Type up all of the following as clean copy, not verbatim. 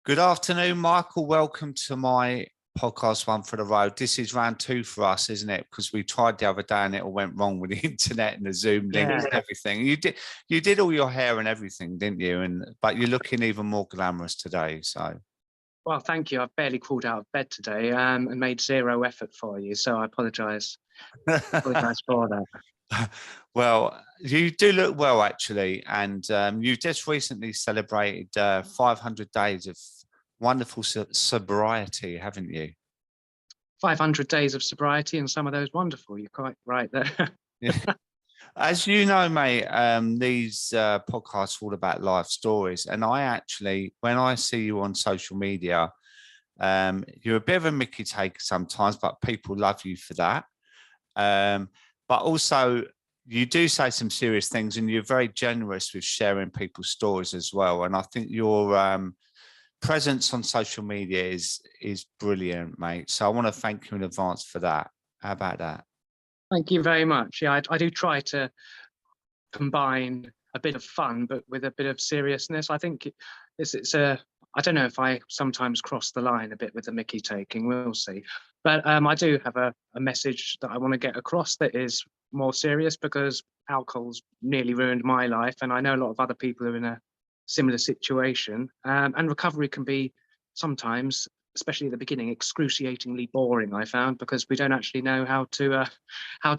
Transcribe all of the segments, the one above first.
Good afternoon, Michael. Welcome to my podcast, One for the Road. This is round two for us, isn't it? Because we tried the other day and it all went wrong with the internet and the Zoom links and everything. You did all your hair and everything, didn't you? But you're looking even more glamorous today. So, well, thank you. I've barely crawled out of bed today and made zero effort for you, so I apologise. Apologise for that. Well, you do look well, actually, and you just recently celebrated 500 days of wonderful sobriety, haven't you? 500 days of sobriety, and some of those wonderful. You're quite right there. Yeah. As you know, mate, these podcasts are all about life stories, and I actually, when I see you on social media, you're a bit of a Mickey taker sometimes, but people love you for that. But also, you do say some serious things, and you're very generous with sharing people's stories as well. And I think your presence on social media is brilliant, mate. So I want to thank you in advance for that. How about that? Thank you very much. Yeah, I do try to combine a bit of fun, but with a bit of seriousness. I think I don't know if I sometimes cross the line a bit with the Mickey taking, we'll see. But I do have a message that I want to get across that is more serious, because alcohol's nearly ruined my life. And I know a lot of other people are in a similar situation. And recovery can be sometimes, especially at the beginning, excruciatingly boring, I found, because we don't actually know how to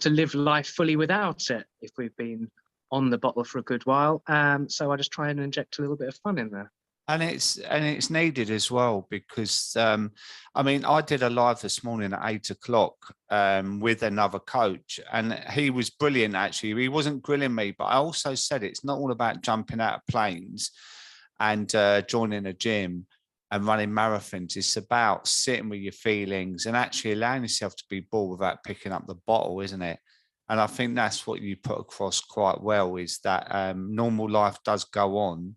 live life fully without it if we've been on the bottle for a good while. So I just try and inject a little bit of fun in there. And it's needed as well, because I mean, I did a live this morning at 8 o'clock with another coach, and he was brilliant. Actually, he wasn't grilling me, but I also said it's not all about jumping out of planes and joining a gym and running marathons. It's about sitting with your feelings and actually allowing yourself to be bored without picking up the bottle, isn't it? And I think that's what you put across quite well, is that normal life does go on.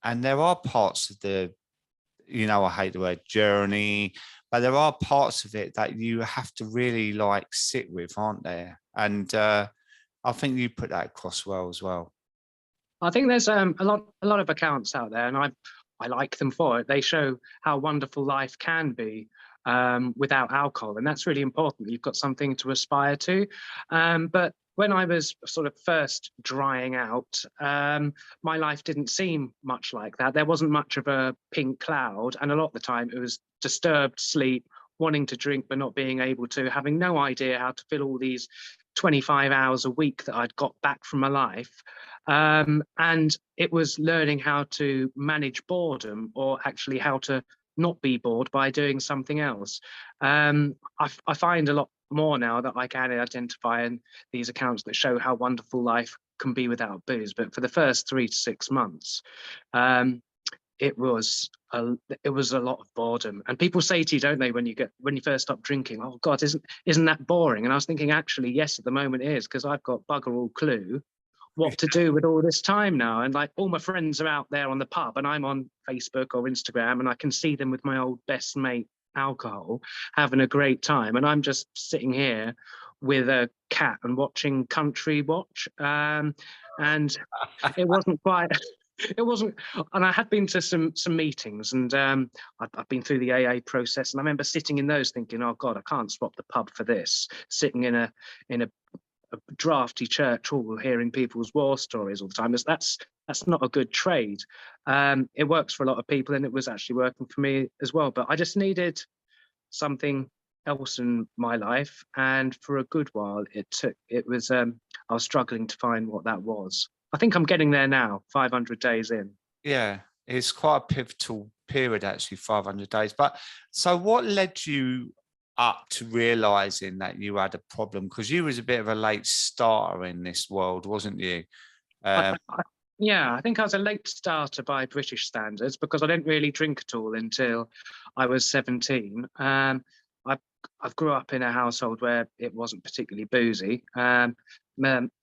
And there are parts of I hate the word journey, but there are parts of it that you have to really like sit with, aren't there? And I think you put that across well as well. I think there's a lot of accounts out there, and I like them for it. They show how wonderful life can be without alcohol, and that's really important. You've got something to aspire to. But when I was sort of first drying out, my life didn't seem much like that. There wasn't much of a pink cloud, and a lot of the time it was disturbed sleep, wanting to drink but not being able to, having no idea how to fill all these 25 hours a week that I'd got back from my life. And it was learning how to manage boredom, or actually how to not be bored by doing something else. I find a lot more now that I can identify in these accounts that show how wonderful life can be without booze. But for the first 3 to 6 months, it was a lot of boredom. And people say to you, don't they, when you first stop drinking, "Oh God, isn't that boring?" And I was thinking, actually, yes, at the moment it is, because I've got bugger all clue what to do with all this time now. And like, all my friends are out there on the pub, and I'm on Facebook or Instagram, and I can see them with my old best mate alcohol having a great time, and I'm just sitting here with a cat and watching Country Watch. And it wasn't quite it wasn't, and I had been to some meetings, and I've been through the AA process, and I remember sitting in those thinking, oh God, I can't swap the pub for this, sitting in a drafty church hall hearing people's war stories all the time. That's not a good trade. It works for a lot of people, and it was actually working for me as well. But I just needed something else in my life, and for a good while I was struggling to find what that was. I think I'm getting there now, 500 days in. Yeah, it's quite a pivotal period, actually, 500 days. But so what led you up to realizing that you had a problem? Because you was a bit of a late starter in this world, wasn't you? Yeah, I think I was a late starter by British standards, because I didn't really drink at all until I was 17. I've grew up in a household where it wasn't particularly boozy. My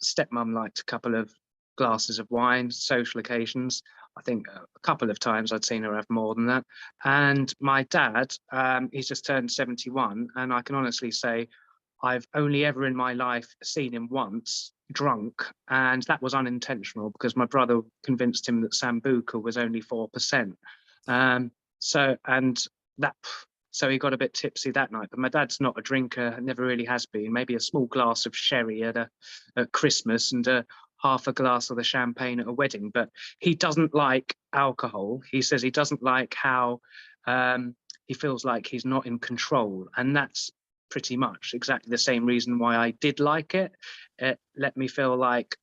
stepmum liked a couple of glasses of wine, social occasions. I think a couple of times I'd seen her have more than that. And my dad, he's just turned 71, and I can honestly say I've only ever in my life seen him once drunk, and that was unintentional, because my brother convinced him that Sambuca was only 4%. So he got a bit tipsy that night. But my dad's not a drinker, never really has been. Maybe a small glass of sherry at Christmas and half a glass of the champagne at a wedding. But he doesn't like alcohol. He says he doesn't like how he feels like he's not in control, and that's pretty much exactly the same reason why I did like it. It let me feel like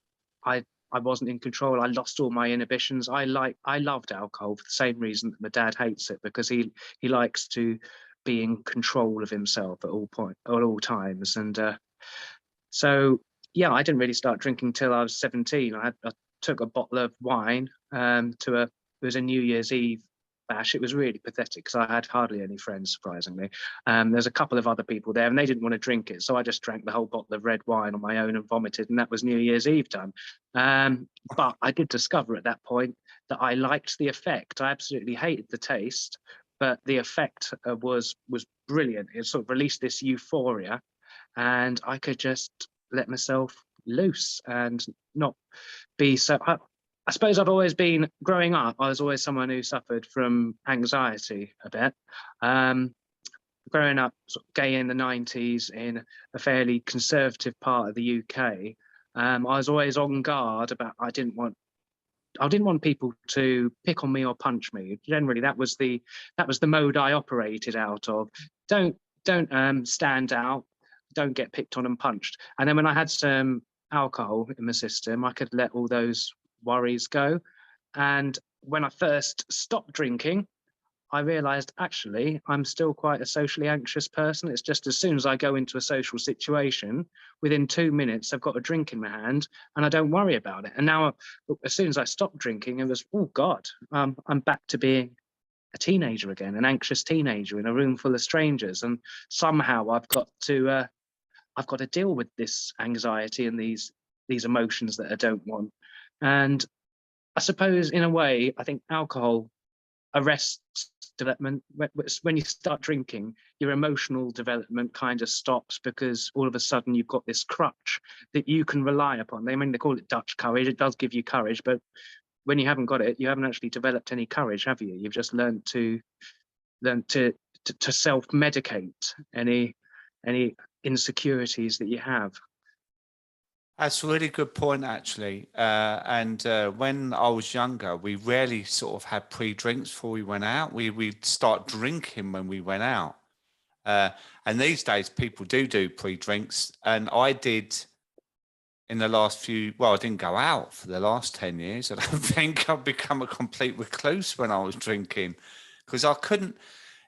I wasn't in control. I lost all my inhibitions. I loved alcohol for the same reason that my dad hates it, because he likes to be in control of himself at all times. And so yeah, I didn't really start drinking till I was 17. I took a bottle of wine it was a New Year's Eve bash. It was really pathetic because I had hardly any friends, surprisingly. There's a couple of other people there and they didn't want to drink it, so I just drank the whole bottle of red wine on my own and vomited, and that was New Year's Eve done. But I did discover at that point that I liked the effect. I absolutely hated the taste, but the effect was brilliant. It sort of released this euphoria, and I could just let myself loose and not be so. I suppose I've always been, growing up, I was always someone who suffered from anxiety a bit. Growing up sort of gay in the 90s in a fairly conservative part of the UK, I was always on guard about, I didn't want people to pick on me or punch me. Generally, that was the mode I operated out of. Don't stand out, don't get picked on and punched. And then when I had some alcohol in my system, I could let all those worries go. And when I first stopped drinking, I realized actually I'm still quite a socially anxious person. It's just as soon as I go into a social situation, within 2 minutes I've got a drink in my hand and I don't worry about it. And now as soon as I stopped drinking, it was, oh God, I'm back to being a teenager again, an anxious teenager in a room full of strangers. And somehow I've got to deal with this anxiety and these emotions that I don't want. And I suppose in a way, I think alcohol arrests development. When you start drinking, your emotional development kind of stops, because all of a sudden you've got this crutch that you can rely upon. They call it Dutch courage. It does give you courage, but when you haven't got it, you haven't actually developed any courage, have you? You've just learned to self-medicate any insecurities that you have. That's a really good point, actually. And when I was younger, we rarely sort of had pre-drinks before we went out. We'd start drinking when we went out. And these days, people do pre-drinks. And I did in the last I didn't go out for the last 10 years. I don't think I've become a complete recluse when I was drinking, because I couldn't.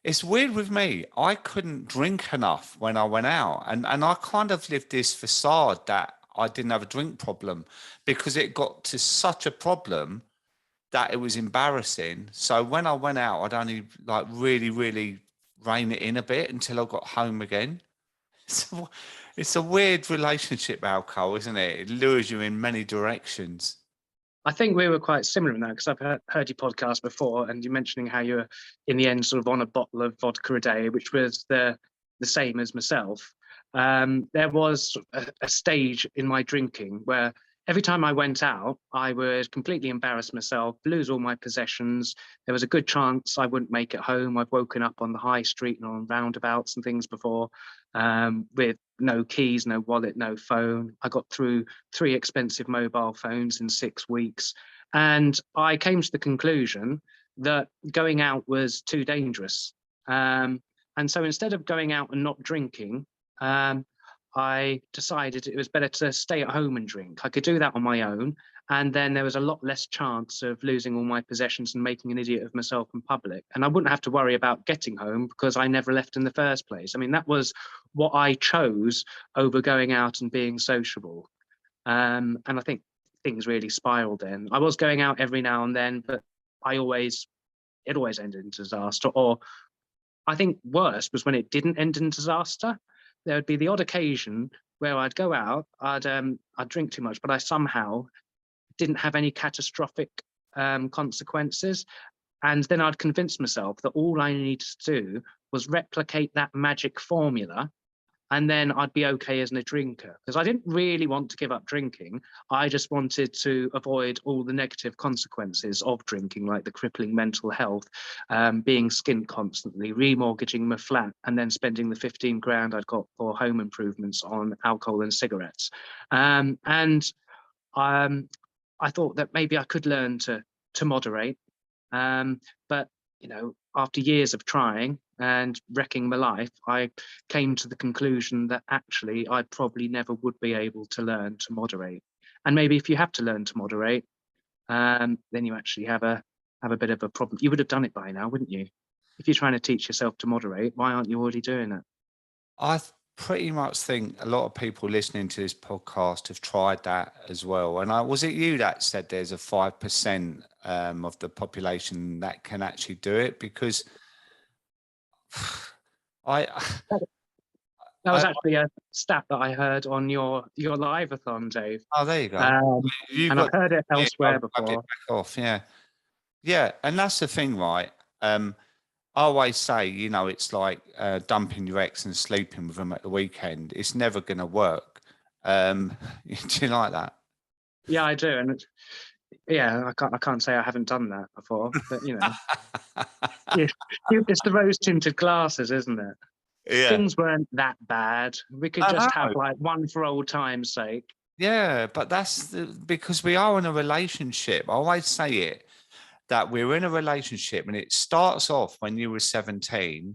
It's weird with me. I couldn't drink enough when I went out. And I kind of lived this facade that I didn't have a drink problem, because it got to such a problem that it was embarrassing. So when I went out, I'd only like really, really rein it in a bit until I got home again. So it's a weird relationship, alcohol, isn't it? It lures you in many directions. I think we were quite similar in that, because I've heard your podcast before, and you're mentioning how you were in the end sort of on a bottle of vodka a day, which was the same as myself. There was a stage in my drinking where every time I went out, I would completely embarrass myself, lose all my possessions. There was a good chance I wouldn't make it home. I've woken up on the high street and on roundabouts and things before, with no keys, no wallet, no phone. I got through 3 expensive mobile phones in 6 weeks. And I came to the conclusion that going out was too dangerous. And so instead of going out and not drinking, I decided it was better to stay at home and drink. I could do that on my own, and then there was a lot less chance of losing all my possessions and making an idiot of myself in public. And I wouldn't have to worry about getting home because I never left in the first place. I mean, that was what I chose over going out and being sociable. And I think things really spiraled then. I was going out every now and then, but it always ended in disaster. Or I think worse was when it didn't end in disaster. There would be the odd occasion where I'd go out, I'd drink too much, but I somehow didn't have any catastrophic consequences. And then I'd convince myself that all I needed to do was replicate that magic formula and then I'd be okay as a drinker, because I didn't really want to give up drinking. I just wanted to avoid all the negative consequences of drinking, like the crippling mental health, being skint constantly, remortgaging my flat, and then spending the 15 grand I'd got for home improvements on alcohol and cigarettes. And I thought that maybe I could learn to moderate. But after years of trying and wrecking my life, I came to the conclusion that actually I probably never would be able to learn to moderate. And maybe if you have to learn to moderate, then you actually have a bit of a problem. You would have done it by now, wouldn't you? If you're trying to teach yourself to moderate, why aren't you already doing it? Pretty much think a lot of people listening to this podcast have tried that as well. And was it you that said there's a 5% of the population that can actually do it? Because that was actually a stat that I heard on your live-a-thon, Dave. Oh, there you go. And I've heard it elsewhere before. Back off, yeah, and that's the thing, right? I always say, it's like dumping your ex and sleeping with them at the weekend. It's never going to work. Do you like that? Yeah, I do, and I can't say I haven't done that before, but it's the rose-tinted glasses, isn't it? Yeah. Things weren't that bad. We could just have like one for old time's sake. Yeah, but that's because we are in a relationship. I always say it, that we're in a relationship and it starts off when you were 17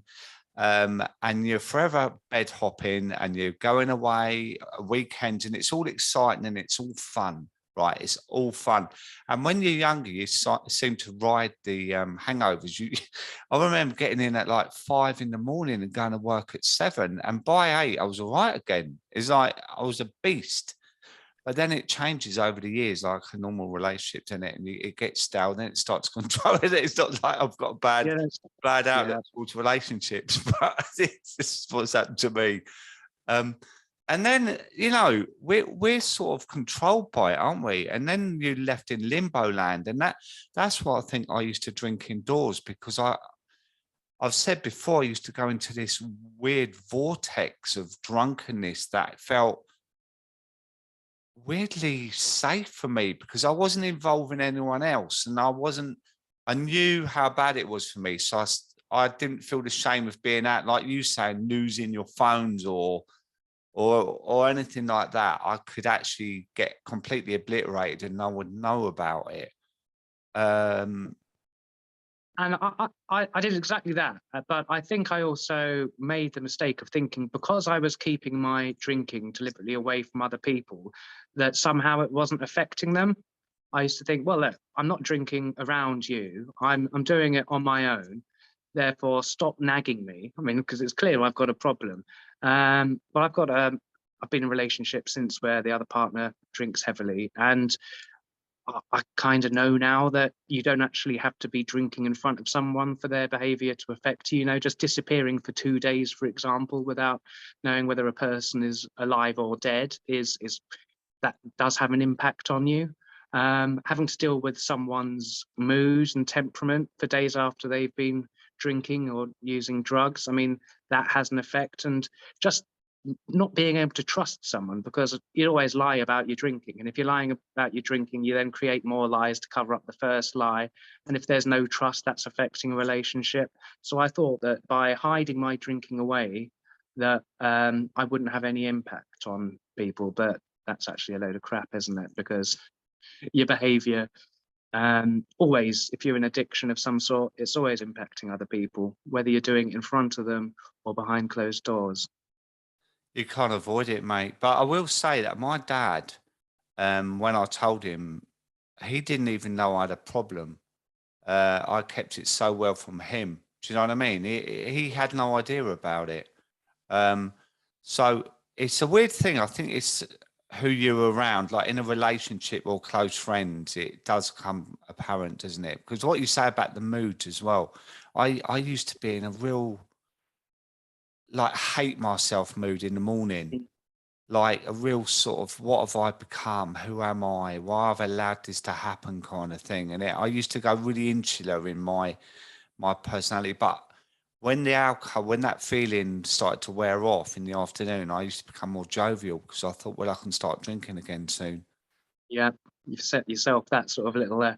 and you're forever bed hopping and you're going away weekends and it's all exciting and it's all fun, right? It's all fun. And when you're younger, you seem to ride the hangovers. I remember getting in at like 5 a.m. and going to work at 7. And by 8, I was all right again. It's like I was a beast. But then it changes over the years, like a normal relationship, doesn't it? And it gets stale, then it starts controlling it. It's not like I've got a bad outlook towards relationships, but this is what's happened to me. And then, we're sort of controlled by it, aren't we? And then you're left in limbo land. And that's why I think I used to drink indoors, because I've said before, I used to go into this weird vortex of drunkenness that felt weirdly safe for me because I wasn't involving anyone else, and I knew how bad it was for me. So I didn't feel the shame of being out, like you saying, losing your phones or anything like that. I could actually get completely obliterated and no one would know about it. And I did exactly that, but I think I also made the mistake of thinking, because I was keeping my drinking deliberately away from other people, that somehow it wasn't affecting them. I used to think, well, look, I'm not drinking around you. I'm doing it on my own. Therefore, stop nagging me. I mean, because it's clear I've got a problem. But I've been in a relationship since where the other partner drinks heavily, and I kind of know now that you don't actually have to be drinking in front of someone for their behavior to affect you. Just disappearing for 2 days, for example, without knowing whether a person is alive or dead is that does have an impact on you. Having to deal with someone's mood and temperament for days after they've been drinking or using drugs, I mean, that has an effect. And just not being able to trust someone, because you always lie about your drinking, and if you're lying about your drinking, you then create more lies to cover up the first lie, and if there's no trust, that's affecting a relationship. So I thought that by hiding my drinking away, that I wouldn't have any impact on people, but that's actually a load of crap, isn't it? Because your behavior always, if you're in addiction of some sort, it's always impacting other people, whether you're doing it in front of them or behind closed doors. You can't avoid it, mate. But I will say that my dad, when I told him, he didn't even know I had a problem. I kept it so well from him. Do you know what I mean? He had no idea about it. So it's a weird thing. I think it's who you're around, like in a relationship or close friends, it does come apparent, doesn't it? Because what you say about the mood as well, I used to be in a real like hate myself mood in the morning, like a real sort of what have I become? Who am I? Why have I allowed this to happen kind of thing? And I used to go really insular in my personality. But when the alcohol, when that feeling started to wear off in the afternoon, I used to become more jovial because I thought, well, I can start drinking again soon. Yeah, you've set yourself that sort of little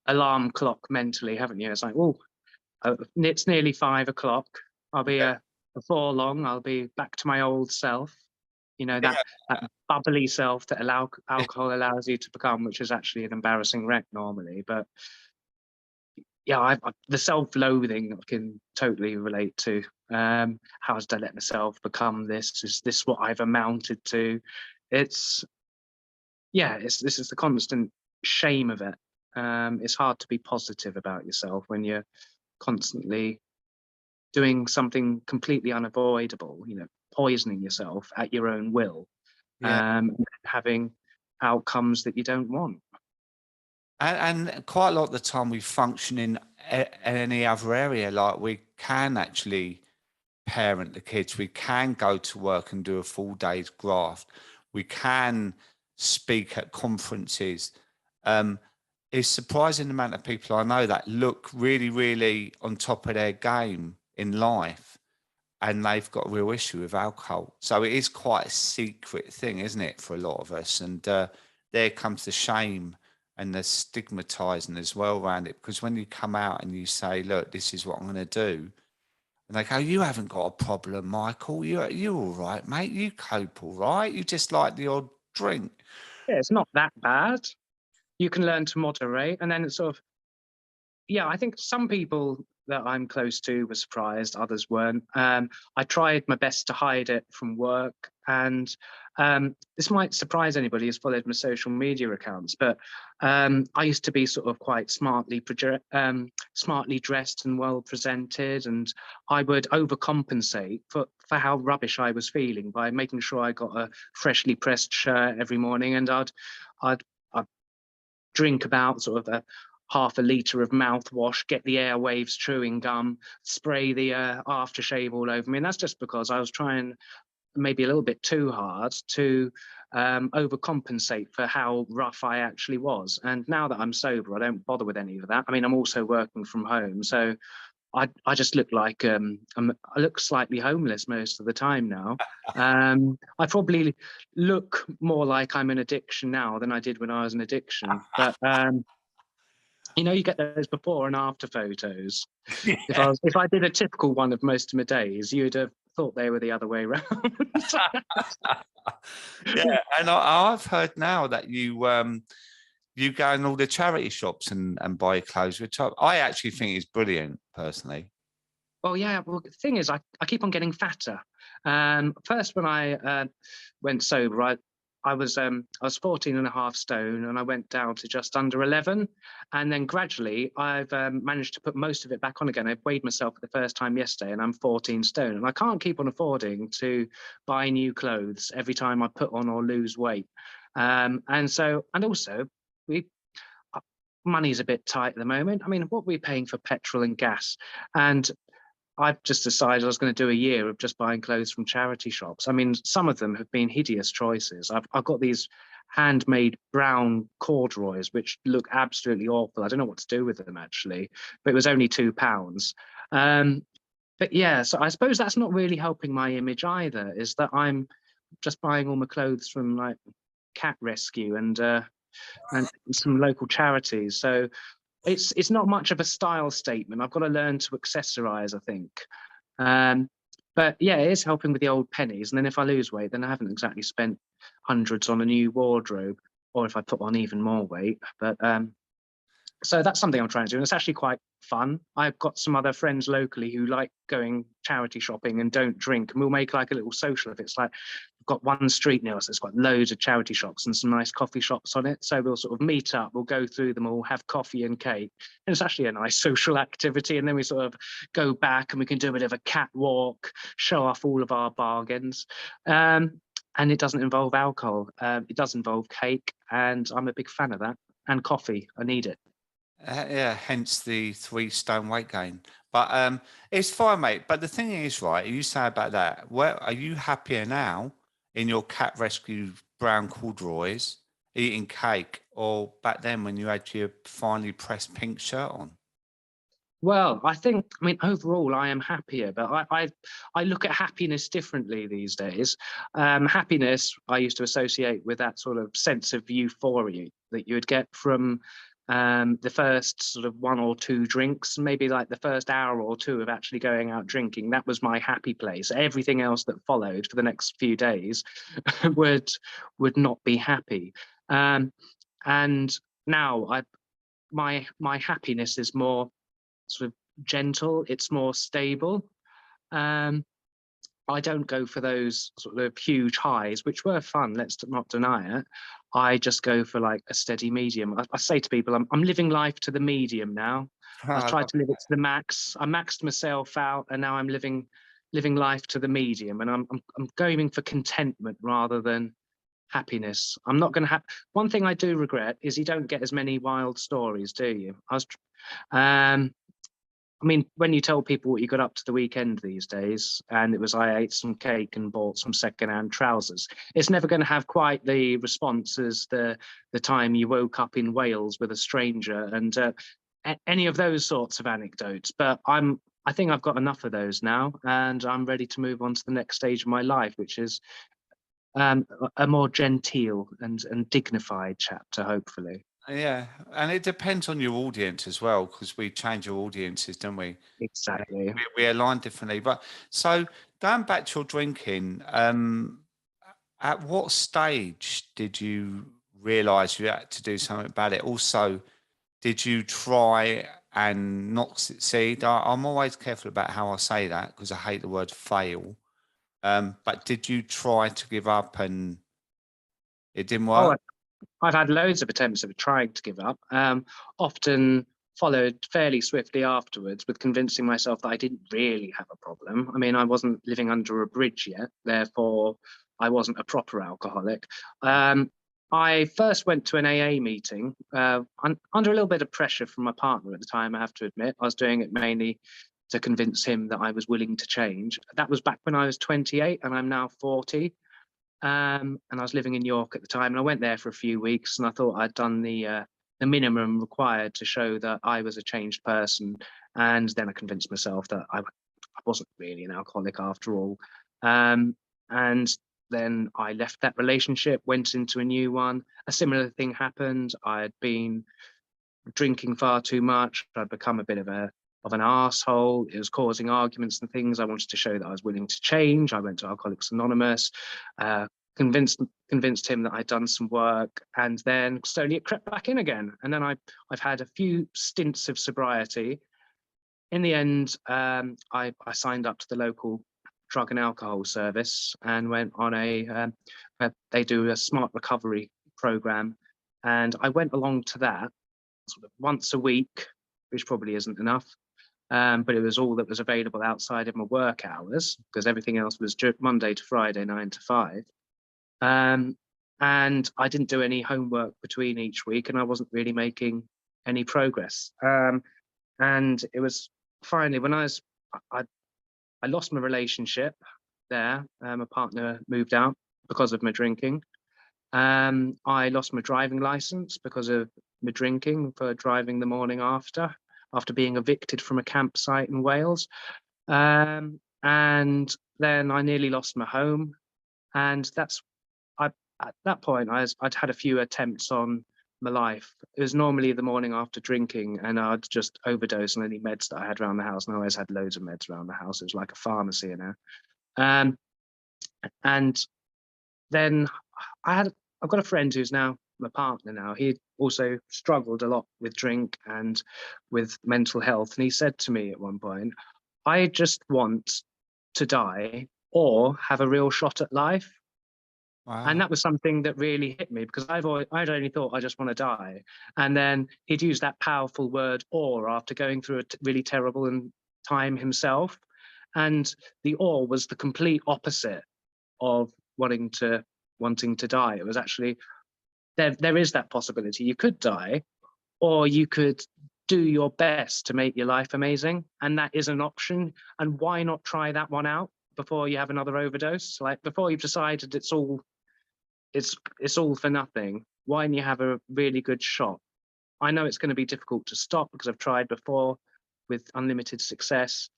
alarm clock mentally, haven't you? It's like, oh, it's nearly 5 o'clock. I'll be before long. I'll be back to my old self. You know, Yeah. that bubbly self that alcohol allows you to become, which is actually an embarrassing wreck normally. But yeah, the self-loathing I can totally relate to. How did I let myself become this? Is this what I've amounted to? It's this is the constant shame of it. It's hard to be positive about yourself when you're constantly doing something completely unavoidable, you know, poisoning yourself at your own will, Yeah. having outcomes that you don't want. And quite a lot of the time we function in any other area, like we can actually parent the kids, we can go to work and do a full day's graft, we can speak at conferences. Um, it's surprising the amount of people I know that look really, really on top of their game in life, and they've got a real issue with alcohol. So it is quite a secret thing, isn't it, for a lot of us? And there comes the shame and the stigmatizing as well around it. Because when you come out and you say, look, this is what I'm going to do, and they go, you haven't got a problem, Michael. You're all right, mate. You cope all right. You just like the odd drink. Yeah, it's not that bad. You can learn to moderate, and then it's sort of, yeah, I think some people that I'm close to were surprised, others weren't. I tried my best to hide it from work, and this might surprise anybody who's followed my social media accounts, but I used to be sort of quite smartly dressed and well presented, and I would overcompensate for how rubbish I was feeling by making sure I got a freshly pressed shirt every morning, and I'd drink about sort of a half a litre of mouthwash, get the airwaves chewing gum, spray the aftershave all over me. And that's just because I was trying maybe a little bit too hard to overcompensate for how rough I actually was. And now that I'm sober, I don't bother with any of that. I mean, I'm also working from home, so I just look like I look slightly homeless most of the time now. I probably look more like I'm in addiction now than I did when I was in addiction. But you know, you get those before and after photos. Yeah. If I did a typical one of most of my days, you'd have thought they were the other way around. Yeah, and I've heard now that you go in all the charity shops and buy clothes, which I actually think is brilliant, personally. Well, yeah. Well, the thing is, I keep on getting fatter. First, when I went sober, I was 14 and a half stone, and I went down to just under 11. And then gradually, I've managed to put most of it back on again. I weighed myself for the first time yesterday, and I'm 14 stone. And I can't keep on affording to buy new clothes every time I put on or lose weight. And also, we money's a bit tight at the moment. I mean, what are we paying for petrol and gas? And I've just decided I was going to do a year of just buying clothes from charity shops. I mean, some of them have been hideous choices. I've got these handmade brown corduroys, which look absolutely awful. I don't know what to do with them actually, but it was only £2. But yeah, so I suppose that's not really helping my image either, is that I'm just buying all my clothes from like cat rescue and some local charities. So it's not much of a style statement. I've got to learn to accessorize, I think. Um, but yeah, it is helping with the old pennies. And then if I lose weight, then I haven't exactly spent hundreds on a new wardrobe, or if I put on even more weight. But so that's something I'm trying to do, and it's actually quite fun. I've got some other friends locally who like going charity shopping and don't drink, and we'll make like a little social if it's like we've got one street near us that's got loads of charity shops and some nice coffee shops on it. So we'll sort of meet up, we'll go through them all, have coffee and cake, and it's actually a nice social activity. And then we sort of go back and we can do a bit of a catwalk, show off all of our bargains. And it doesn't involve alcohol. It does involve cake, and I'm a big fan of that. And coffee, I need it. Yeah, hence the 3 stone weight gain. But it's fine, mate. But the thing is, right, you say about that, where are you happier now in your cat rescue brown corduroys eating cake, or back then when you had your finely pressed pink shirt on? Well, I mean, overall, I am happier, but I look at happiness differently these days. Happiness, I used to associate with that sort of sense of euphoria that you would get from the first sort of one or two drinks, maybe like the first hour or two of actually going out drinking. That was my happy place. Everything else that followed for the next few days would not be happy. And now my happiness is more sort of gentle, it's more stable. Um, I don't go for those sort of huge highs, which were fun, let's not deny it. I just go for like a steady medium. I say to people, I'm living life to the medium now. I I tried love to live it to the max. I maxed myself out, and now I'm living life to the medium, and I'm going for contentment rather than happiness. I'm not going to have. One thing I do regret is you don't get as many wild stories, do you? Um, I mean, when you tell people what you got up to the weekend these days, and it was I ate some cake and bought some secondhand trousers, it's never going to have quite the response as the time you woke up in Wales with a stranger and any of those sorts of anecdotes. But I think I've got enough of those now, and I'm ready to move on to the next stage of my life, which is a more genteel and dignified chapter, hopefully. Yeah, and it depends on your audience as well, because we change our audiences, don't we? Exactly. We align differently. But so going back to your drinking, at what stage did you realize you had to do something about it? Also, did you try and not succeed? I'm always careful about how I say that because I hate the word fail. But did you try to give up and it didn't Oh, work? I've had loads of attempts of trying to give up, often followed fairly swiftly afterwards with convincing myself that I didn't really have a problem. I mean, I wasn't living under a bridge yet, therefore I wasn't a proper alcoholic. I first went to an AA meeting under a little bit of pressure from my partner at the time, I have to admit. I was doing it mainly to convince him that I was willing to change. That was back when I was 28 and I'm now 40. And I was living in York at the time, and I went there for a few weeks, and I thought I'd done the minimum required to show that I was a changed person. And then I convinced myself that I wasn't really an alcoholic after all. And then I left that relationship, went into a new one. A similar thing happened. I had been drinking far too much. I'd become a bit of an asshole. It was causing arguments and things. I wanted to show that I was willing to change. I went to Alcoholics Anonymous, uh, convinced him that I'd done some work, and then slowly it crept back in again. And then I've had a few stints of sobriety. In the end, I signed up to the local drug and alcohol service and went on they do a smart recovery program, and I went along to that sort of once a week, which probably isn't enough. But it was all that was available outside of my work hours because everything else was Monday to Friday, 9 to 5. And I didn't do any homework between each week, and I wasn't really making any progress. And it was finally when I lost my relationship there. My partner moved out because of my drinking. I lost my driving license because of my drinking for driving the morning after being evicted from a campsite in Wales. And then I nearly lost my home. And at that point, I'd had a few attempts on my life. It was normally the morning after drinking, and I'd just overdose on any meds that I had around the house. And I always had loads of meds around the house. It was like a pharmacy, you know. Um, and then I've got a friend who's now my partner now. He also struggled a lot with drink and with mental health. And he said to me at one point, I just want to die or have a real shot at life. And Wow. that was something that really hit me because I'd only thought I just want to die. And then he'd used that powerful word or after going through a really terrible time himself. And the or was the complete opposite of wanting to die. It was actually there is that possibility. You could die, or you could do your best to make your life amazing. And that is an option. And why not try that one out before you have another overdose? Like before you've decided it's all for nothing, why don't you have a really good shot? I know it's going to be difficult to stop because I've tried before, with unlimited success,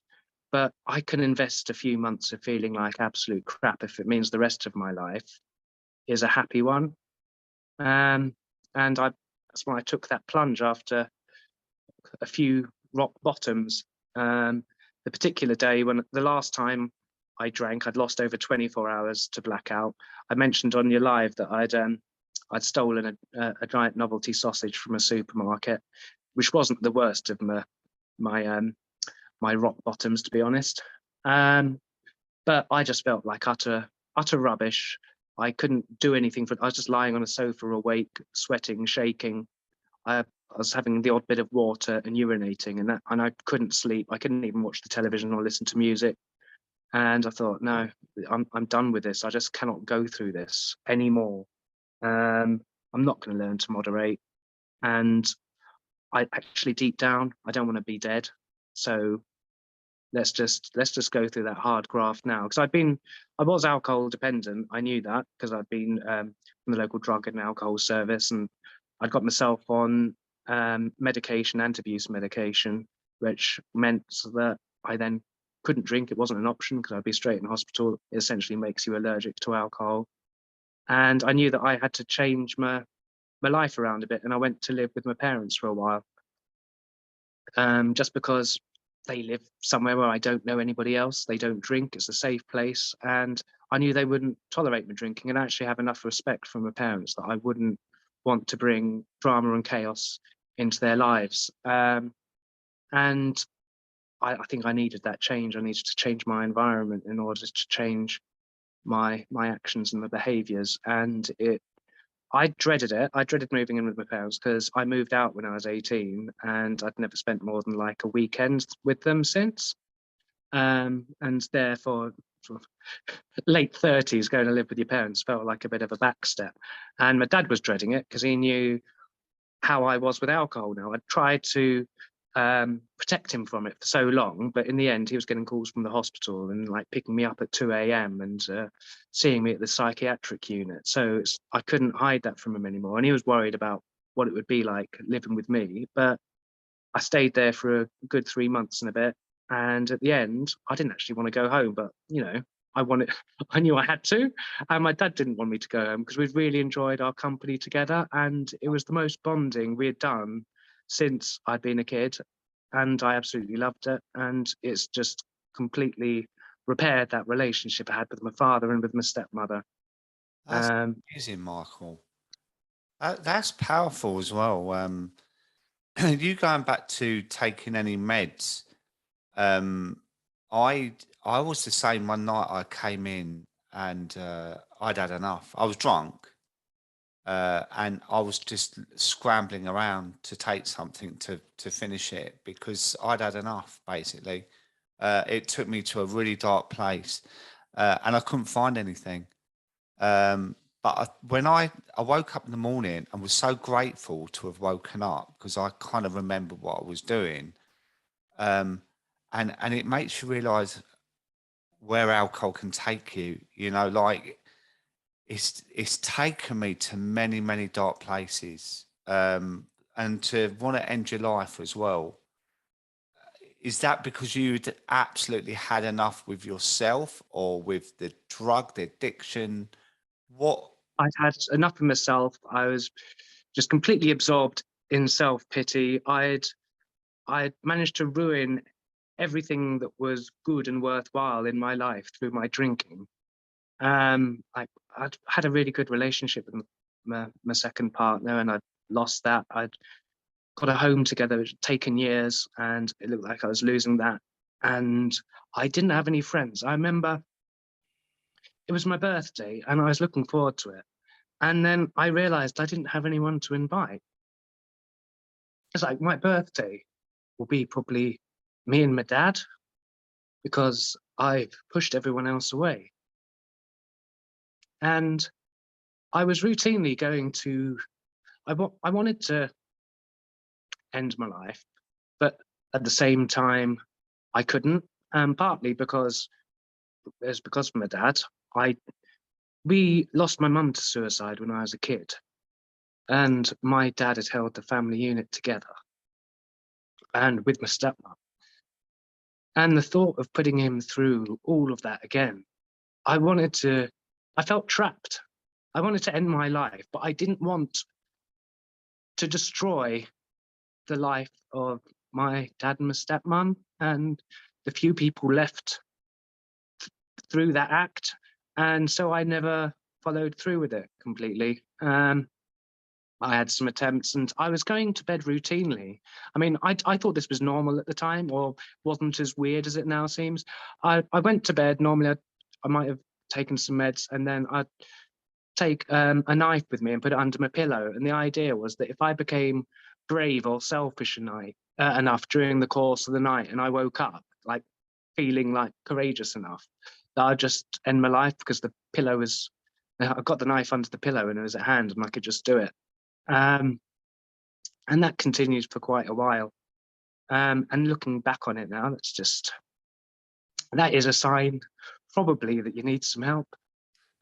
but I can invest a few months of feeling like absolute crap if it means the rest of my life is a happy one. And that's why I took that plunge after a few rock bottoms. The particular day when the last time I drank, I'd lost over 24 hours to blackout. I mentioned on your live that I'd stolen a giant novelty sausage from a supermarket, which wasn't the worst of my rock bottoms, to be honest. But I just felt like utter rubbish. I couldn't do anything I was just lying on a sofa awake, sweating, shaking. I was having the odd bit of water and urinating, and I couldn't sleep. I couldn't even watch the television or listen to music. And I thought, no, I'm done with this. I just cannot go through this anymore. I'm not going to learn to moderate. And I actually, deep down, I don't want to be dead. So let's just go through that hard graft now. Because I was alcohol dependent. I knew that because I'd been from the local drug and alcohol service, and I'd got myself on medication, antabuse medication, which meant that I then couldn't drink. It wasn't an option because I'd be straight in hospital. It essentially makes you allergic to alcohol. And I knew that I had to change my life around a bit. And I went to live with my parents for a while, just because they live somewhere where I don't know anybody else. They don't drink. It's a safe place. And I knew they wouldn't tolerate me drinking, and I actually have enough respect for my parents that I wouldn't want to bring drama and chaos into their lives. And I think I needed that change. I needed to change my environment in order to change my actions and my behaviors. And I dreaded it. I dreaded moving in with my parents because I moved out when I was 18 and I'd never spent more than like a weekend with them since. And therefore, sort of late 30s, going to live with your parents felt like a bit of a backstep. And my dad was dreading it because he knew how I was with alcohol now. I'd tried to protect him from it for so long, but in the end he was getting calls from the hospital and like picking me up at 2 a.m. and seeing me at the psychiatric unit. So I couldn't hide that from him anymore, and he was worried about what it would be like living with me. But I stayed there for a good 3 months and a bit, and at the end I didn't actually want to go home, but I knew I had to. And my dad didn't want me to go home because we'd really enjoyed our company together, and it was the most bonding we had done since I'd been a kid, and I absolutely loved it. And it's just completely repaired that relationship I had with my father and with my stepmother. That's amazing, Michael. That's powerful as well. You going back to taking any meds? I was the same one night. I came in and I'd had enough. I was drunk, and I was just scrambling around to take something to finish it because I'd had enough. Basically, it took me to a really dark place, and I couldn't find anything. When I woke up in the morning and was so grateful to have woken up because I kind of remembered what I was doing. And it makes you realize where alcohol can take you, like it's taken me to many, many dark places. And to want to end your life as well. Is that because you'd absolutely had enough with yourself or with the drug, the addiction? What? I'd had enough of myself. I was just completely absorbed in self-pity. I'd managed to ruin everything that was good and worthwhile in my life through my drinking. I'd had a really good relationship with my second partner, and I'd lost that. I'd got a home together, which had taken years, and it looked like I was losing that. And I didn't have any friends. I remember it was my birthday and I was looking forward to it. And then I realized I didn't have anyone to invite. It's like my birthday will be probably me and my dad because I've pushed everyone else away. And I was routinely going to, I wanted to end my life, but at the same time, I couldn't. Partly because it's because of my dad. We lost my mum to suicide when I was a kid, and my dad had held the family unit together, and with my stepmom. And the thought of putting him through all of that again, I felt trapped. I wanted to end my life, but I didn't want to destroy the life of my dad and my stepmom and the few people left through that act. And so I never followed through with it completely. I had some attempts and I was going to bed routinely. I mean, I thought this was normal at the time, or wasn't as weird as it now seems. I went to bed normally. I might have taken some meds, and then I'd take a knife with me and put it under my pillow. And the idea was that if I became brave or selfish enough during the course of the night, and I woke up like feeling like courageous enough, that I'd just end my life, because the pillow was, I got the knife under the pillow and it was at hand and I could just do it. And that continued for quite a while. And looking back on it now, that is a sign probably that you need some help.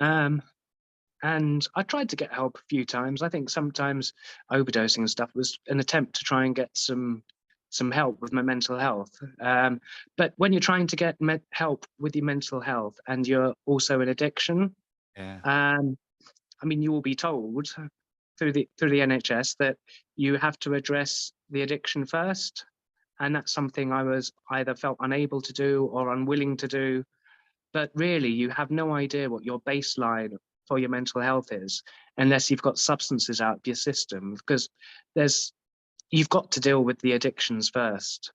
And I tried to get help a few times. I think sometimes overdosing and stuff was an attempt to try and get some help with my mental health. But when you're trying to get help with your mental health and you're also in addiction, Yeah. I mean, you will be told through the NHS that you have to address the addiction first, and that's something I was either felt unable to do or unwilling to do. But really, you have no idea what your baseline for your mental health is unless you've got substances out of your system, because you've got to deal with the addictions first,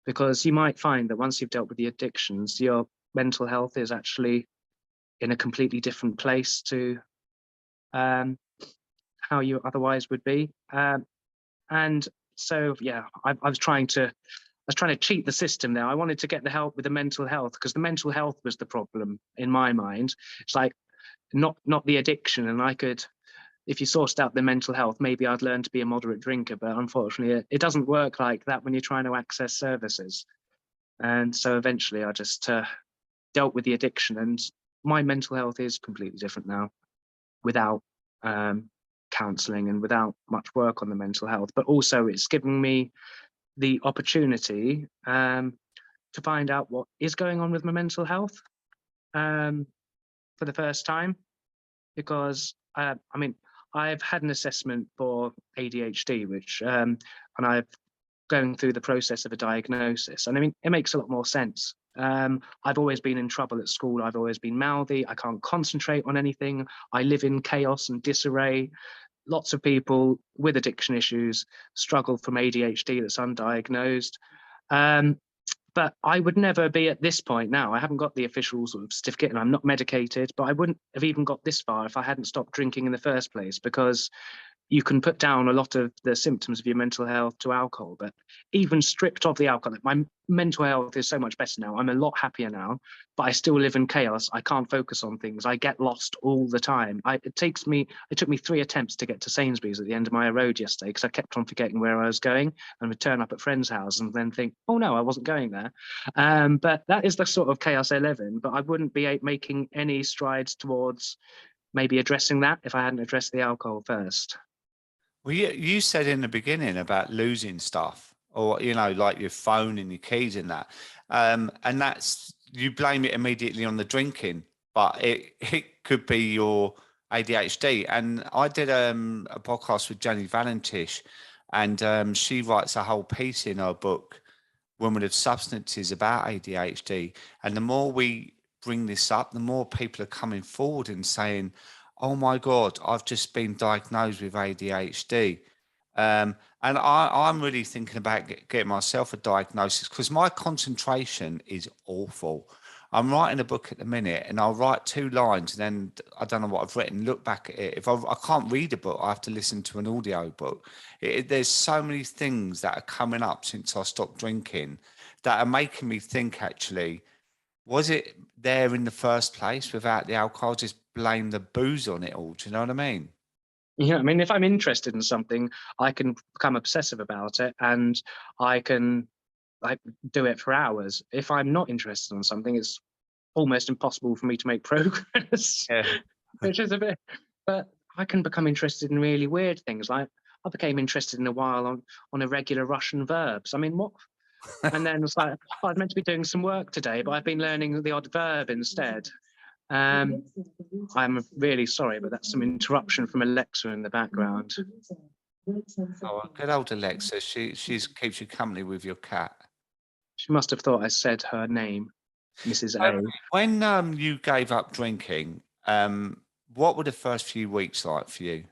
because you might find that once you've dealt with the addictions, your mental health is actually in a completely different place to how you otherwise would be. And so, yeah, I was trying to cheat the system there. I wanted to get the help with the mental health, because the mental health was the problem in my mind. It's like not the addiction. And I could, if you sourced out the mental health, maybe I'd learn to be a moderate drinker. But unfortunately, it doesn't work like that when you're trying to access services. And so eventually I just dealt with the addiction, and my mental health is completely different now without counselling and without much work on the mental health. But also it's given me the opportunity to find out what is going on with my mental health for the first time, because I mean, I've had an assessment for ADHD, which and I've going through the process of a diagnosis, and I mean, it makes a lot more sense. I've always been in trouble at school. I've always been mouthy. I can't concentrate on anything. I live in chaos and disarray. Lots of people with addiction issues struggle from ADHD that's undiagnosed. But I would never be at this point now. I haven't got the official sort of certificate and I'm not medicated, but I wouldn't have even got this far if I hadn't stopped drinking in the first place, because you can put down a lot of the symptoms of your mental health to alcohol. But even stripped of the alcohol, my mental health is so much better now. I'm a lot happier now, but I still live in chaos. I can't focus on things. I get lost all the time. It took me 3 attempts to get to Sainsbury's at the end of my road yesterday, because I kept on forgetting where I was going and would turn up at friends' house and then think, oh no, I wasn't going there. But that is the sort of chaos I live in. But I wouldn't be making any strides towards maybe addressing that if I hadn't addressed the alcohol first. Well, you said in the beginning about losing stuff, or like your phone and your keys and that, and that's, you blame it immediately on the drinking, but it could be your ADHD. And I did a podcast with Jenny Valentish, and she writes a whole piece in her book, Women of Substances, about ADHD. And the more we bring this up, the more people are coming forward and saying, oh my God, I've just been diagnosed with ADHD. And I'm really thinking about getting myself a diagnosis, because my concentration is awful. I'm writing a book at the minute and I'll write 2 lines and then I don't know what I've written, look back at it. If I can't read a book, I have to listen to an audio book. There's so many things that are coming up since I stopped drinking that are making me think, actually, was it there in the first place without the alcohol? Just blame the booze on it all. Do you know what I mean? Yeah, I mean, if I'm interested in something, I can become obsessive about it and I can like do it for hours. If I'm not interested in something, it's almost impossible for me to make progress, Yeah. which is a bit, but I can become interested in really weird things. Like I became interested in a while on irregular Russian verbs. I mean, And then it's like, oh, I was meant to be doing some work today, but I've been learning the odd verb instead. I'm really sorry, but that's some interruption from Alexa in the background. Oh, good old Alexa. She's keeps you company with your cat. She must have thought I said her name, Mrs. A. When you gave up drinking, what were the first few weeks like for you?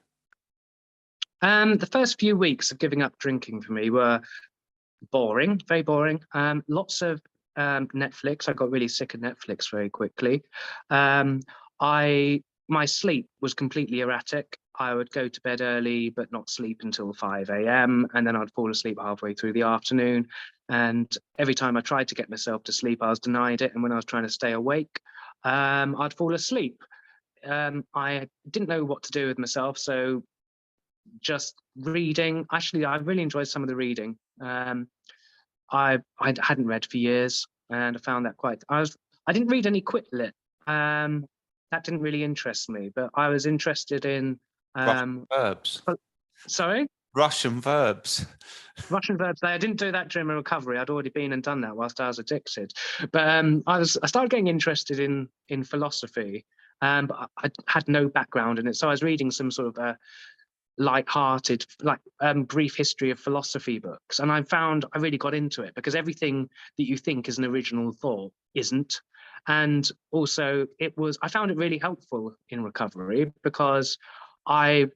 The first few weeks of giving up drinking for me were boring, very boring. Lots of Netflix. I got really sick of Netflix very quickly. My sleep was completely erratic. I would go to bed early, but not sleep until 5 a.m. And then I'd fall asleep halfway through the afternoon. And every time I tried to get myself to sleep, I was denied it. And when I was trying to stay awake, I'd fall asleep. I didn't know what to do with myself. So just reading. Actually, I really enjoyed some of the reading. I hadn't read for years, and I found that I didn't read any quit lit. That didn't really interest me, but I was interested in Russian verbs. Sorry? Russian verbs. Russian verbs. I didn't do that during my recovery. I'd already been and done that whilst I was addicted. But I started getting interested in philosophy, but I had no background in it. So I was reading some sort of light-hearted, like brief history of philosophy books, and I really got into it because everything that you think is an original thought isn't. And also I found it really helpful in recovery because I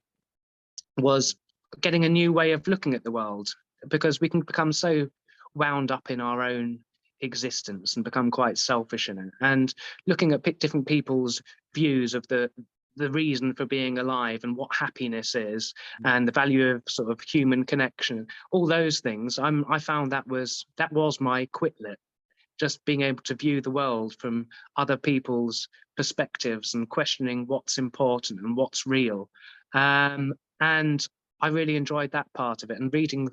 was getting a new way of looking at the world, because we can become so wound up in our own existence and become quite selfish in it, and looking at different people's views of the reason for being alive and what happiness is and the value of sort of human connection, all those things. I found that was my quit lit, just being able to view the world from other people's perspectives and questioning what's important and what's real. And I really enjoyed that part of it, and reading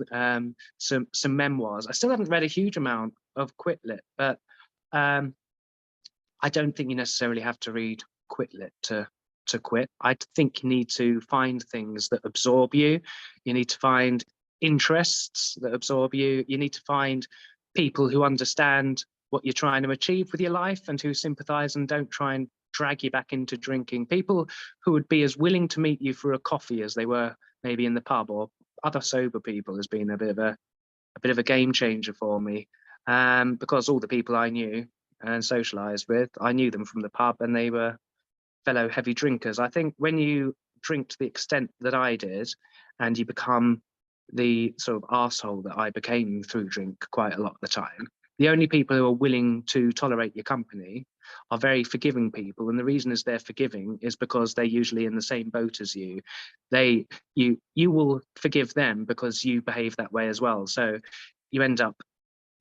some memoirs. I still haven't read a huge amount of quit lit, but I don't think you necessarily have to read quit lit to quit. I think you need to find things that absorb you. You need to find interests that absorb you. You need to find people who understand what you're trying to achieve with your life and who sympathize and don't try and drag you back into drinking. People who would be as willing to meet you for a coffee as they were maybe in the pub, or other sober people, has been a bit of a game changer for me. Because all the people I knew and socialized with, I knew them from the pub, and they were fellow heavy drinkers. I think when you drink to the extent that I did, and you become the sort of arsehole that I became through drink quite a lot of the time, the only people who are willing to tolerate your company are very forgiving people. And the reason is they're forgiving is because they're usually in the same boat as you. You will forgive them because you behave that way as well. So you end up,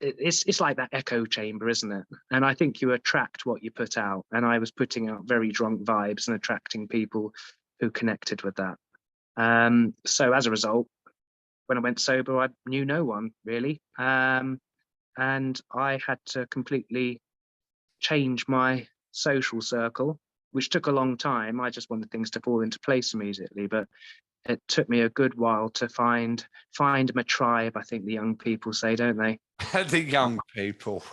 it's like that echo chamber, isn't it? And I think you attract what you put out. And I was putting out very drunk vibes and attracting people who connected with that. So as a result, when I went sober, I knew no one really. And I had to completely change my social circle, which took a long time. I just wanted things to fall into place immediately, but it took me a good while to find my tribe. I think the young people say, don't they? The young people.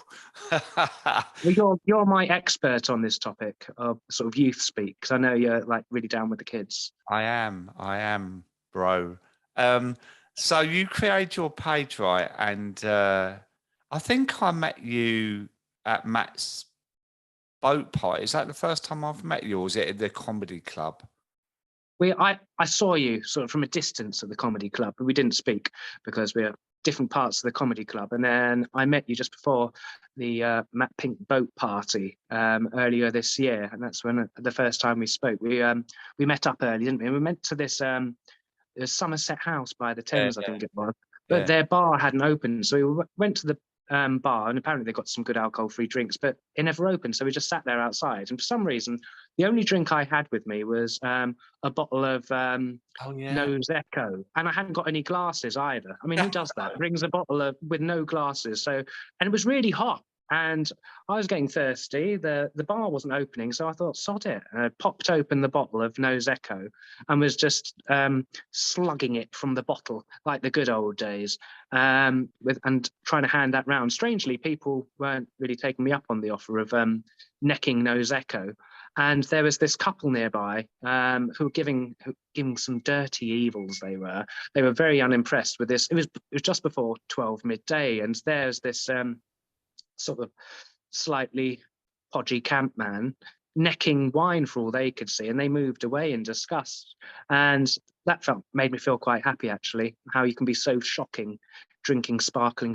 Well, you're my expert on this topic of sort of youth speak, because I know you're like really down with the kids. I am, bro. So you create your page, right? And I think I met you at Matt's boat party. Is that the first time I've met you, or was it at the comedy club? I saw you sort of from a distance at the comedy club, but we didn't speak because we're different parts of the comedy club. And then I met you just before the Matt Pink boat party earlier this year, and that's when the first time we spoke. We met up early, didn't we? We went to this Somerset House by the Thames, I think it was, but their bar hadn't opened, so we went to the bar, and apparently they got some good alcohol-free drinks, but it never opened, so we just sat there outside. And for some reason, the only drink I had with me was a bottle of Nose Echo, and I hadn't got any glasses either. I mean, who does that? Brings a bottle with no glasses. So, and it was really hot. And I was getting thirsty. The bar wasn't opening, so I thought, sod it. And I popped open the bottle of Nose Echo and was just slugging it from the bottle like the good old days, and trying to hand that round. Strangely, people weren't really taking me up on the offer of necking Nose Echo. And there was this couple nearby who were giving some dirty evils. They were very unimpressed with this. It was just before 12 midday, and there's this sort of slightly podgy camp man necking wine for all they could see, and they moved away in disgust. And that made me feel quite happy, actually, how you can be so shocking drinking sparkling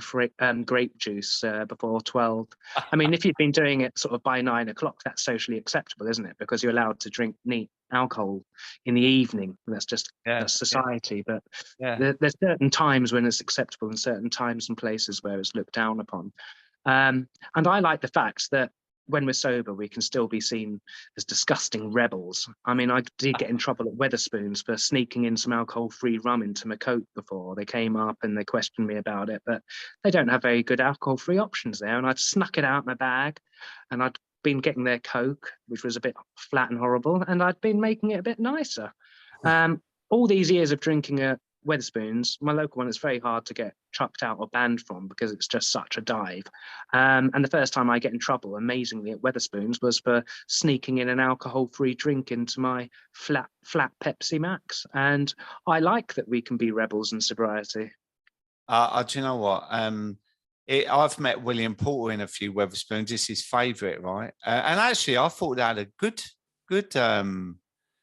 grape juice before 12. I mean, if you've been doing it sort of by 9 o'clock, that's socially acceptable, isn't it? Because you're allowed to drink neat alcohol in the evening. That's just that's society. But there's certain times when it's acceptable and certain times and places where it's looked down upon. And I like the fact that when we're sober, we can still be seen as disgusting rebels. I mean, I did get in trouble at Wetherspoons for sneaking in some alcohol-free rum into my coat before. They came up and they questioned me about it, but they don't have very good alcohol-free options there. And I'd snuck it out my bag, and I'd been getting their Coke, which was a bit flat and horrible, and I'd been making it a bit nicer. All these years of drinking at Wetherspoons, my local one, is very hard to get chucked out or banned from because it's just such a dive. And the first time I get in trouble, amazingly, at Wetherspoons was for sneaking in an alcohol-free drink into my flat Pepsi Max. And I like that we can be rebels in sobriety. Do you know what? I've met William Porter in a few Wetherspoons. It's his favourite, right? And actually, I thought they had a good.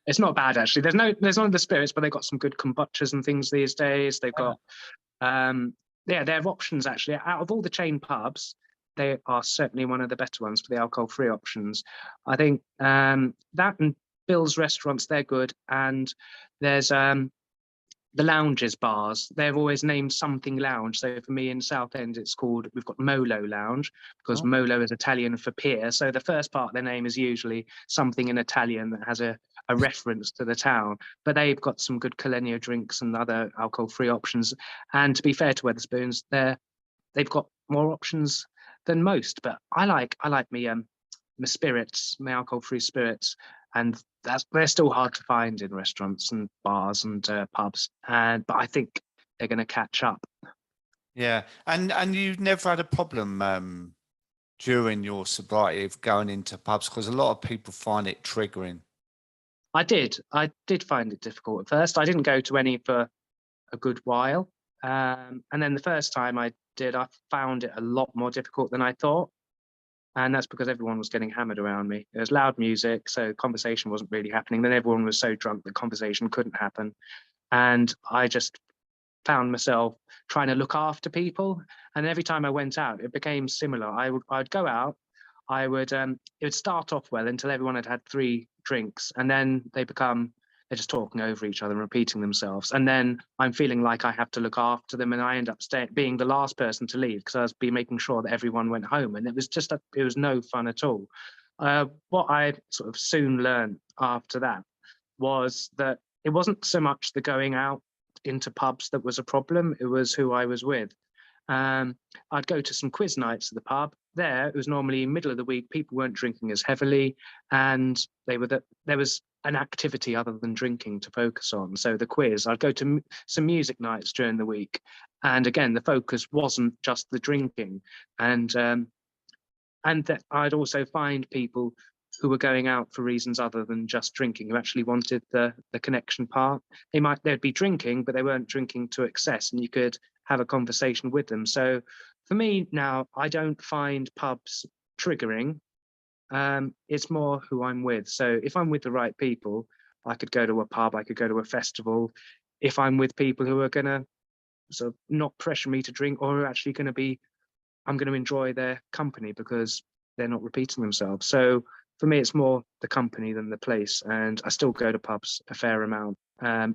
It's not bad, actually. There's none of the spirits, but they've got some good kombuchas and things these days. They've got, their options, actually. Out of all the chain pubs, they are certainly one of the better ones for the alcohol-free options. I think that and Bill's restaurants, they're good. And there's the lounges, bars, they're always named something lounge. So for me in Southend, we've got Molo Lounge, because Molo is Italian for pier. So the first part of their name is usually something in Italian that has a reference to the town. But they've got some good Calenio drinks and other alcohol-free options. And to be fair to Wetherspoons, they've got more options than most. But I like me my spirits, my alcohol-free spirits, and they're still hard to find in restaurants and bars and pubs. But I think they're going to catch up. Yeah, and you've never had a problem during your sobriety of going into pubs, because a lot of people find it triggering. I did find it difficult at first. I didn't go to any for a good while, and then the first time I did, I found it a lot more difficult than I thought. And that's because everyone was getting hammered around me. There was loud music, so conversation wasn't really happening. Then everyone was so drunk that conversation couldn't happen. And I just found myself trying to look after people. And every time I went out, it became similar. I'd go out, it would start off well until everyone had had 3 drinks. And then they're just talking over each other and repeating themselves. And then I'm feeling like I have to look after them, and I end up being the last person to leave because I was making sure that everyone went home. And it was just it was no fun at all. What I sort of soon learned after that was that it wasn't so much the going out into pubs that was a problem, it was who I was with. I'd go to some quiz nights at the pub. There, it was normally middle of the week, people weren't drinking as heavily, and there was an activity other than drinking to focus on. So the quiz, I'd go to some music nights during the week, and again, the focus wasn't just the drinking. And that I'd also find people who were going out for reasons other than just drinking, who actually wanted the connection part. They'd be drinking, but they weren't drinking to excess, and you could have a conversation with them. So for me now, I don't find pubs triggering. It's more who I'm with. So if I'm with the right people, I could go to a pub, I could go to a festival. If I'm with people who are going to sort of not pressure me to drink, or are actually going to I'm going to enjoy their company because they're not repeating themselves. So for me, it's more the company than the place. And I still go to pubs a fair amount.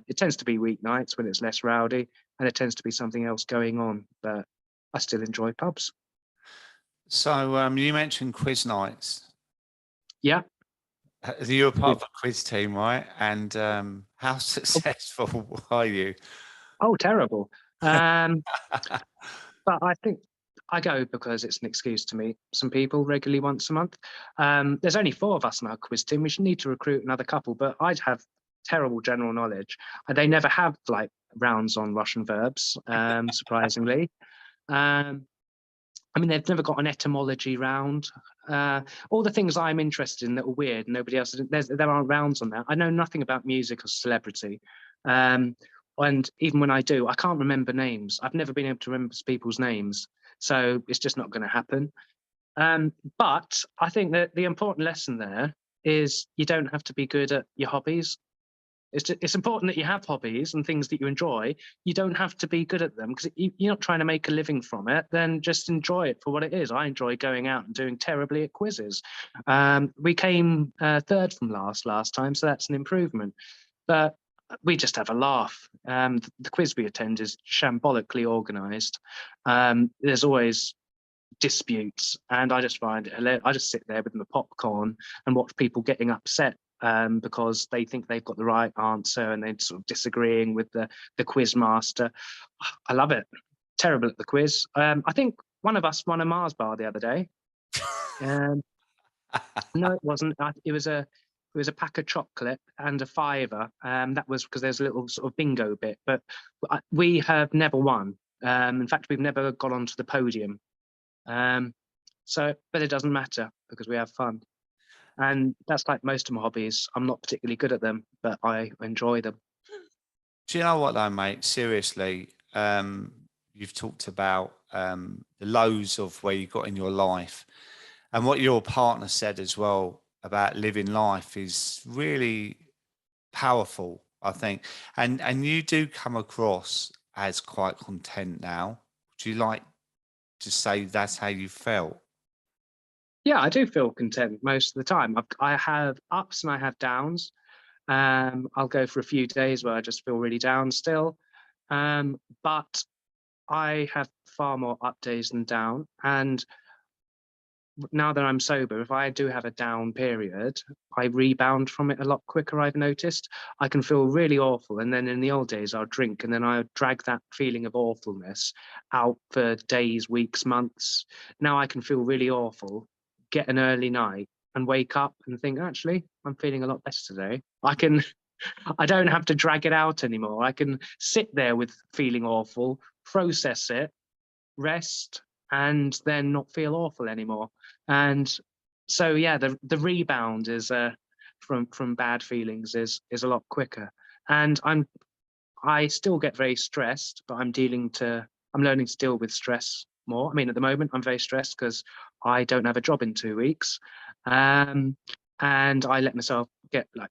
It tends to be weeknights when it's less rowdy, and it tends to be something else going on, but I still enjoy pubs. So you mentioned quiz nights. Yeah. You're part of a quiz team, right? And how successful are you? Oh, terrible. But I think I go because it's an excuse to meet some people regularly once a month. There's only 4 of us in our quiz team. We should need to recruit another couple, but I'd have terrible general knowledge. They never have like rounds on Russian verbs, surprisingly. I mean, they've never got an etymology round. All the things I'm interested in that are weird, nobody else. There aren't rounds on that. I know nothing about music or celebrity, and even when I do, I can't remember names. I've never been able to remember people's names, so it's just not going to happen. But I think that the important lesson there is you don't have to be good at your hobbies. It's important that you have hobbies and things that you enjoy. You don't have to be good at them because you're not trying to make a living from it. Then just enjoy it for what it is. I enjoy going out and doing terribly at quizzes. We came 3rd from last time, so that's an improvement. But we just have a laugh. The quiz we attend is shambolically organised. There's always disputes, and I just find it hilarious. I just sit there with my popcorn and watch people getting upset because they think they've got the right answer and they're sort of disagreeing with the quiz master. I love it. Terrible at the quiz. I think one of us won a Mars bar the other day. No, it wasn't. It was a pack of chocolate and a fiver. That was because there's a little sort of bingo bit, but we have never won. In fact, we've never got onto the podium. But it doesn't matter because we have fun. And that's like most of my hobbies. I'm not particularly good at them, but I enjoy them. Do you know what though, mate? Seriously, you've talked about the lows of where you got in your life, and what your partner said as well about living life is really powerful, I think. And you do come across as quite content now. Would you like to say that's how you felt? Yeah, I do feel content most of the time. I have ups and I have downs. I'll go for a few days where I just feel really down still. But I have far more up days than down. And now that I'm sober, if I do have a down period, I rebound from it a lot quicker, I've noticed. I can feel really awful. And then in the old days, I'll drink and then I would drag that feeling of awfulness out for days, weeks, months. Now I can feel really awful, get an early night and wake up and think, actually, I'm feeling a lot better today. I don't have to drag it out anymore. I can sit there with feeling awful, process it, rest, and then not feel awful anymore. And so yeah, the rebound is from bad feelings is a lot quicker. And I still get very stressed, but I'm learning to deal with stress more. I mean, at the moment I'm very stressed because I don't have a job in 2 weeks. And I let myself get like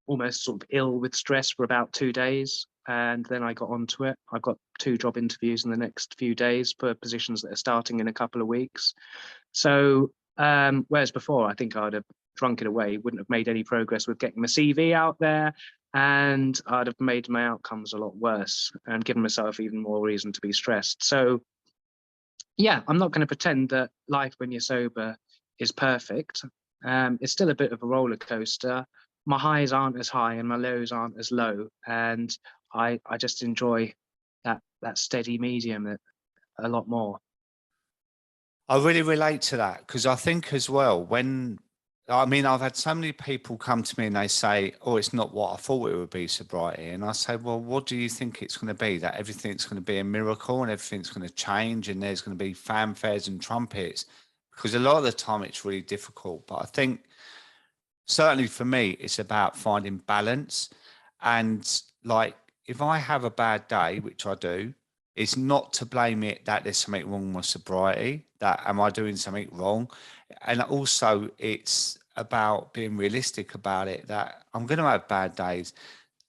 almost sort of ill with stress for about 2 days. And then I got onto it. I've got 2 job interviews in the next few days for positions that are starting in a couple of weeks. So whereas before, I think I'd have drunk it away, wouldn't have made any progress with getting my CV out there, and I'd have made my outcomes a lot worse and given myself even more reason to be stressed. So yeah, I'm not going to pretend that life when you're sober is perfect. It's still a bit of a roller coaster. My highs aren't as high and my lows aren't as low, and I just enjoy that steady medium a lot more. I really relate to that because I think as well, I've had so many people come to me and they say, oh, it's not what I thought it would be, sobriety. And I say, well, what do you think it's going to be? That everything's going to be a miracle and everything's going to change and there's going to be fanfares and trumpets? Because a lot of the time it's really difficult. But I think certainly for me, it's about finding balance. And like, if I have a bad day, which I do, it's not to blame it that there's something wrong with my sobriety, that am I doing something wrong? And also it's about being realistic about it, that I'm going to have bad days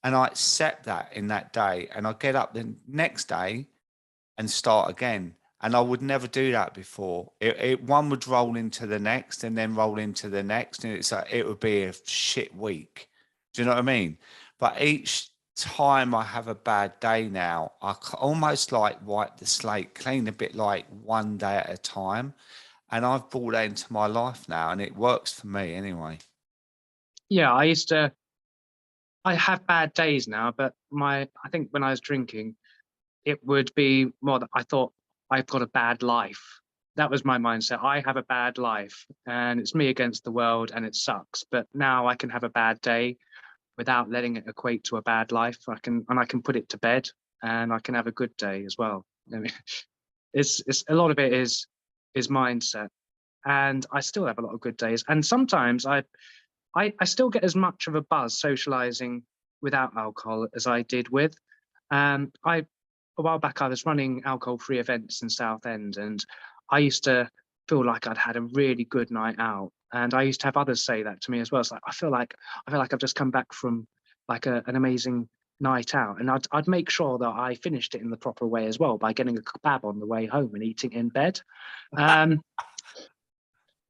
and I accept that in that day and I get up the next day and start again. And I would never do that before. One would roll into the next and then roll into the next. And it's like, it would be a shit week. Do you know what I mean? But each time I have a bad day now, almost like wipe the slate clean, a bit like one day at a time. And I've brought that into my life now and it works for me anyway. Yeah, I have bad days now, but I think when I was drinking, it would be more that I thought I've got a bad life. that was my mindset. I have a bad life and it's me against the world and it sucks. But now I can have a bad day without letting it equate to a bad life. I can put it to bed and I can have a good day as well. I mean, it's a lot of it is mindset. And I still have a lot of good days. And sometimes I still get as much of a buzz socializing without alcohol as I did with. A while back I was running alcohol-free events in Southend, and I used to feel like I'd had a really good night out. And I used to have others say that to me as well. It's like I feel like I've just come back from like an amazing night out, and I'd make sure that I finished it in the proper way as well by getting a kebab on the way home and eating in bed. Um,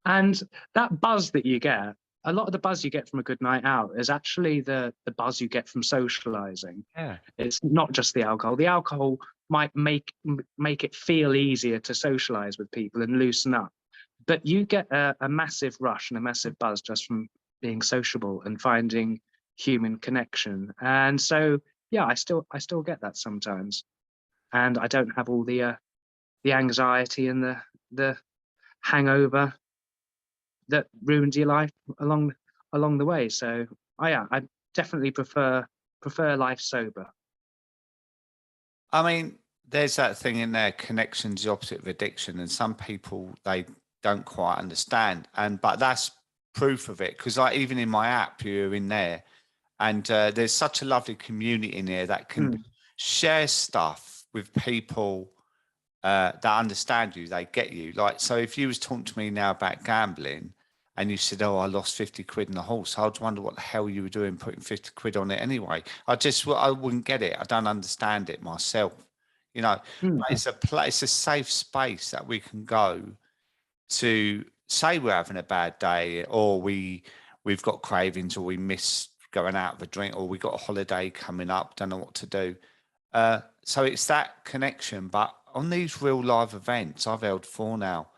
and that buzz that you get, a lot of the buzz you get from a good night out is actually the buzz you get from socializing. Yeah. It's not just the alcohol. The alcohol might make it feel easier to socialize with people and loosen up, but you get a massive rush and a massive buzz just from being sociable and finding human connection. And so, yeah, I still get that sometimes, and I don't have all the anxiety and the hangover that ruins your life along the way. So I definitely prefer life sober. I mean, there's that thing in there, connection's the opposite of addiction, and some people they don't quite understand. But that's proof of it, because like even in my app, you're in there, and there's such a lovely community in here that can share stuff with people that understand you, they get you. Like, so if you was talking to me now about gambling and you said, oh, I lost 50 quid in a horse, I'd wonder what the hell you were doing putting 50 quid on it anyway. I wouldn't get it. I don't understand it myself, you know. But it's a place, a safe space that we can go to say we're having a bad day, or we've got cravings, or we miss going out for a drink, or we got a holiday coming up, don't know what to do. So it's that connection. But on these real live events, I've held 4 now,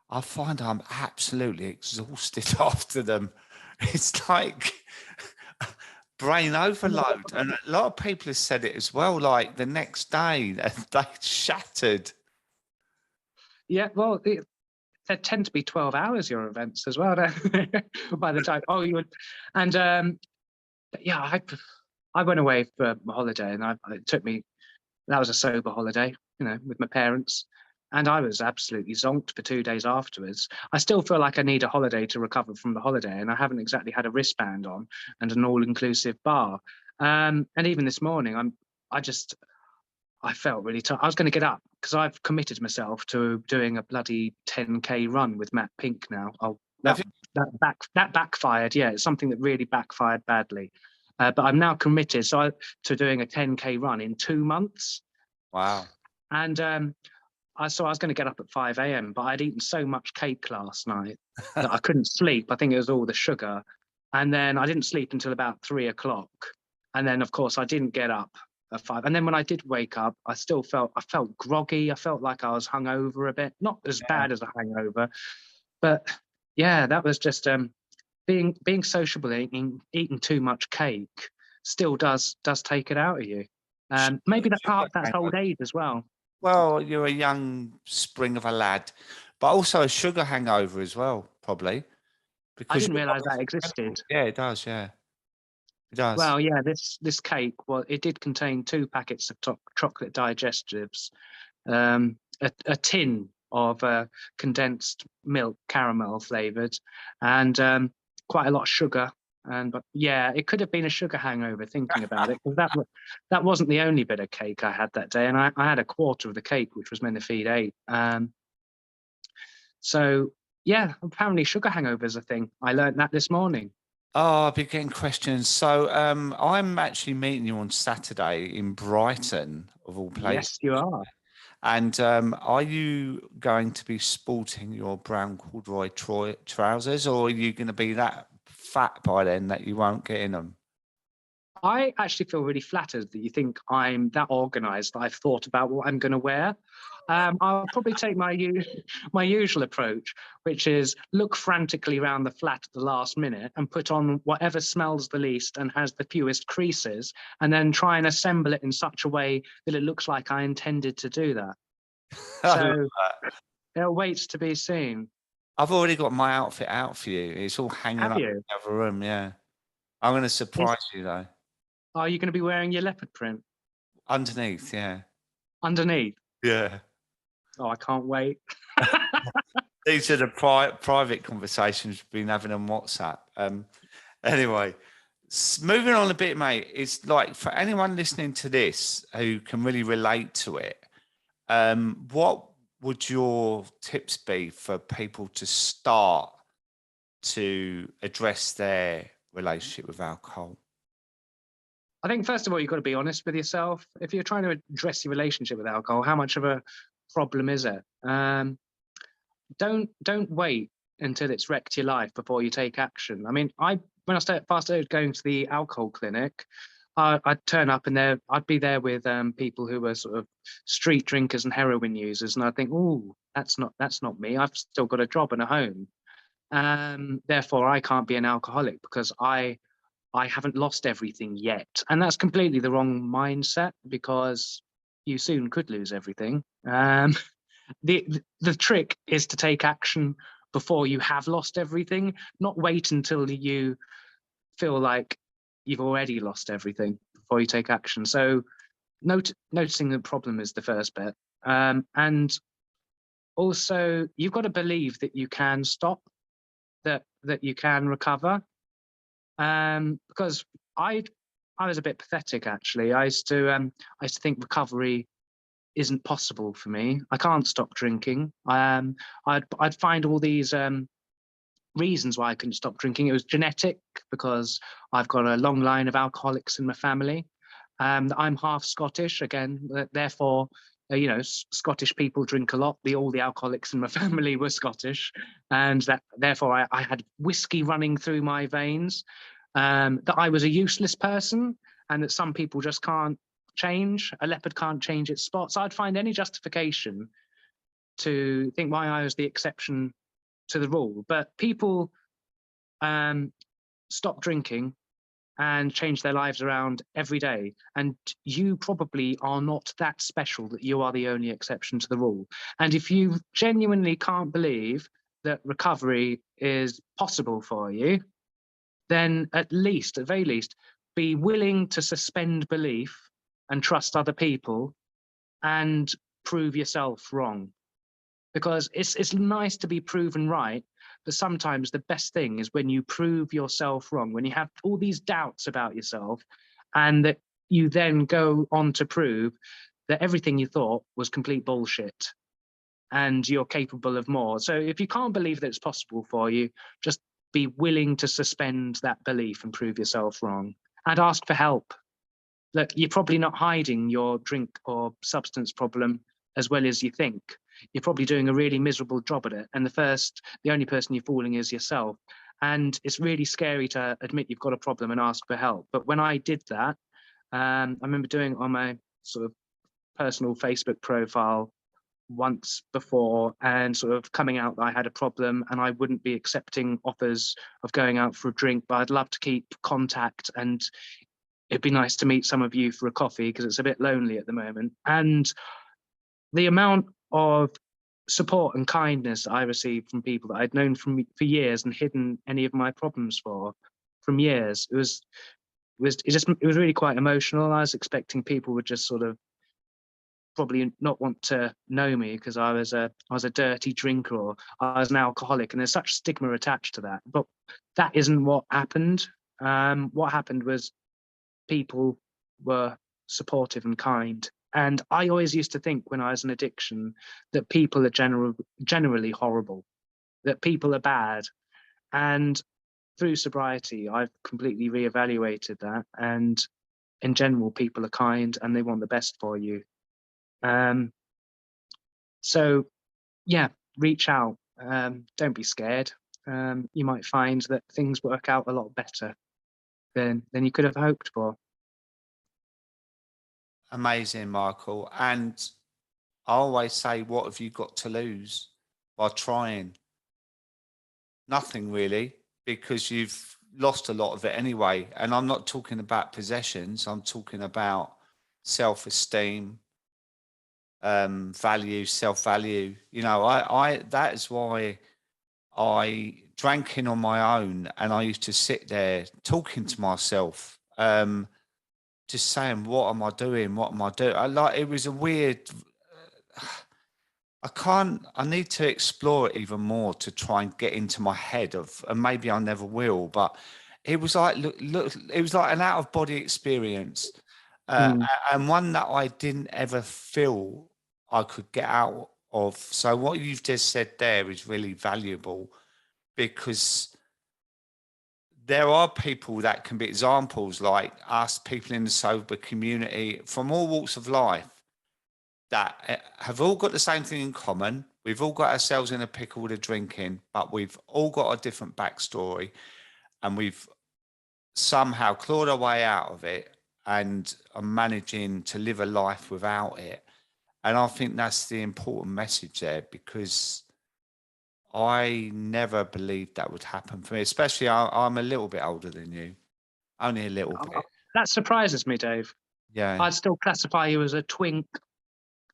I find I'm absolutely exhausted after them. It's like brain overload. And a lot of people have said it as well, like the next day, they shattered. Yeah, well, they tend to be 12 hours, your events as well, by the time, you would. And yeah, I went away for a holiday, and it took me, that was a sober holiday, you know, with my parents. And I was absolutely zonked for 2 days afterwards. I still feel like I need a holiday to recover from the holiday, and I haven't exactly had a wristband on and an all-inclusive bar. And even this morning, I felt really tired. I was going to get up because I've committed myself to doing a bloody 10K run with Matt Pink now. That backfired. Yeah, it's something that really backfired badly. But I'm now committed to doing a 10K run in 2 months. Wow. And I was going to get up at 5 a.m., but I'd eaten so much cake last night that I couldn't sleep. I think it was all the sugar. And then I didn't sleep until about 3 o'clock. And then, of course, I didn't get up at 5. And then when I did wake up, I felt groggy. I felt like I was hungover a bit, not as bad as a hangover. But yeah, that was just being sociable, eating too much cake still does take it out of you. Maybe that's old age as well. Well, you're a young spring of a lad, but also a sugar hangover as well, probably. I didn't realise that existed. Yeah, it does. Yeah, it does. Well, yeah, this cake, well, it did contain 2 packets of chocolate digestives, a tin of condensed milk, caramel flavoured, and quite a lot of sugar. But yeah, it could have been a sugar hangover thinking about it, because that wasn't the only bit of cake I had that day, and I had a quarter of the cake, which was meant to feed 8. So yeah, apparently sugar hangover is a thing. I learned that this morning. Oh, I've been getting questions. So I'm actually meeting you on Saturday in Brighton, of all places. Yes, you are. And are you going to be sporting your brown corduroy trousers, or are you going to be that fat by then that you won't get in them? I actually feel really flattered that you think I'm that organised that I've thought about what I'm going to wear. I'll probably take my usual approach, which is look frantically around the flat at the last minute and put on whatever smells the least and has the fewest creases, and then try and assemble it in such a way that it looks like I intended to do that. So It waits to be seen. I've already got my outfit out for you. It's all hanging Have up in you? the other room. Yeah, I'm going to surprise you though. Are you going to be wearing your leopard print Underneath, yeah, underneath? yeah. Oh, I can't wait. These are the private conversations we've been having on WhatsApp. Anyway, moving on a bit, mate. It's like for anyone listening to this who can really relate to it. What would your tips be for people to start to address their relationship with alcohol? I think first of all, you've got to be honest with yourself. If you're trying to address your relationship with alcohol, how much of a problem is it? Don't wait until it's wrecked your life before you take action. I mean, when I started going to the alcohol clinic, I'd turn up and I'd be there with people who were sort of street drinkers and heroin users, and I'd think, oh, that's not me. I've still got a job and a home. Therefore, I can't be an alcoholic because I haven't lost everything yet. And that's completely the wrong mindset because you soon could lose everything. The trick is to take action before you have lost everything, not wait until you feel like you've already lost everything before you take action. So noticing the problem is the first bit. And also you've got to believe that you can stop, that you can recover. Because I was a bit pathetic actually. I used to think recovery isn't possible for me. I can't stop drinking. I'd find all these reasons why I couldn't stop drinking. It was genetic because I've got a long line of alcoholics in my family. I'm half Scottish again, therefore. Scottish people drink a lot. All the alcoholics in my family were Scottish, and that therefore I had whiskey running through my veins. That I was a useless person, and that some people just can't change. A leopard can't change its spots. I'd find any justification to think why I was the exception to the rule. But people stop drinking and change their lives around every day. And you probably are not that special that you are the only exception to the rule. And if you genuinely can't believe that recovery is possible for you, then at very least, be willing to suspend belief and trust other people and prove yourself wrong. Because it's nice to be proven right, but sometimes the best thing is when you prove yourself wrong, when you have all these doubts about yourself, and that you then go on to prove that everything you thought was complete bullshit and you're capable of more. So if you can't believe that it's possible for you, just be willing to suspend that belief and prove yourself wrong, and ask for help. Look, you're probably not hiding your drink or substance problem as well as you think. You're probably doing a really miserable job at it. And the only person you're fooling is yourself. And it's really scary to admit you've got a problem and ask for help. But when I did that, I remember doing it on my sort of personal Facebook profile once before and sort of coming out that I had a problem and I wouldn't be accepting offers of going out for a drink, but I'd love to keep contact and it'd be nice to meet some of you for a coffee because it's a bit lonely at the moment. And the amount of support and kindness I received from people that I'd known for years and hidden any of my problems from years, it was really quite emotional. I was expecting people would just sort of probably not want to know me because I was a dirty drinker or I was an alcoholic, and there's such stigma attached to that. But that isn't what happened. What happened was people were supportive and kind. And I always used to think when I was in addiction that people are generally horrible, that people are bad. And through sobriety, I've completely reevaluated that. And in general, people are kind and they want the best for you. So, yeah, reach out. Don't be scared. You might find that things work out a lot better than you could have hoped for. Amazing, Michael. And I always say, what have you got to lose by trying? Nothing really, because you've lost a lot of it anyway. And I'm not talking about possessions, I'm talking about self esteem, value, self-value. I that is why I drank in on my own, and I used to sit there talking to myself, just saying, "What am I doing? What am I doing?" It was a weird. I need to explore it even more to try and get into my head and maybe I never will, but it was like, look, it was like an out of body experience, Mm. and one that I didn't ever feel I could get out of. So what you've just said there is really valuable, because there are people that can be examples like us, people in the sober community from all walks of life, that have all got the same thing in common. We've all got ourselves in a pickle with a drinking, but we've all got a different backstory, and we've somehow clawed our way out of it and are managing to live a life without it. And I think that's the important message there, because I never believed that would happen for me, especially I'm a little bit older than you, only a little bit. That surprises me, Dave. Yeah. I'd still classify you as a twink.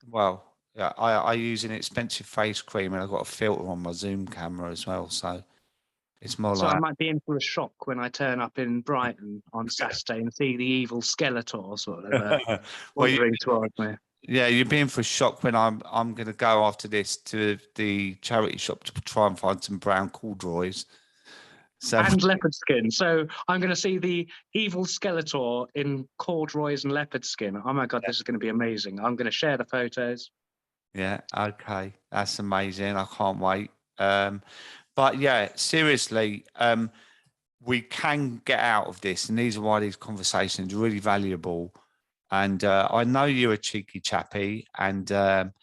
Well, yeah, I use an expensive face cream, and I've got a filter on my Zoom camera as well. So it's more So I like, might be in for a shock when I turn up in Brighton on Saturday and see the evil Skeletor sort of well, wandering towards me. yeah, you're being for a shock when I'm going to go after this to the charity shop to try and find some brown corduroys. So And leopard skin. So I'm going to see the evil Skeletor in corduroys and leopard skin. Oh my God, this is going to be amazing. I'm going to share the photos. yeah, okay, that's amazing. I can't wait. But yeah, seriously, we can get out of this, and these are why these conversations are really valuable. And I know you're a cheeky chappy, and quite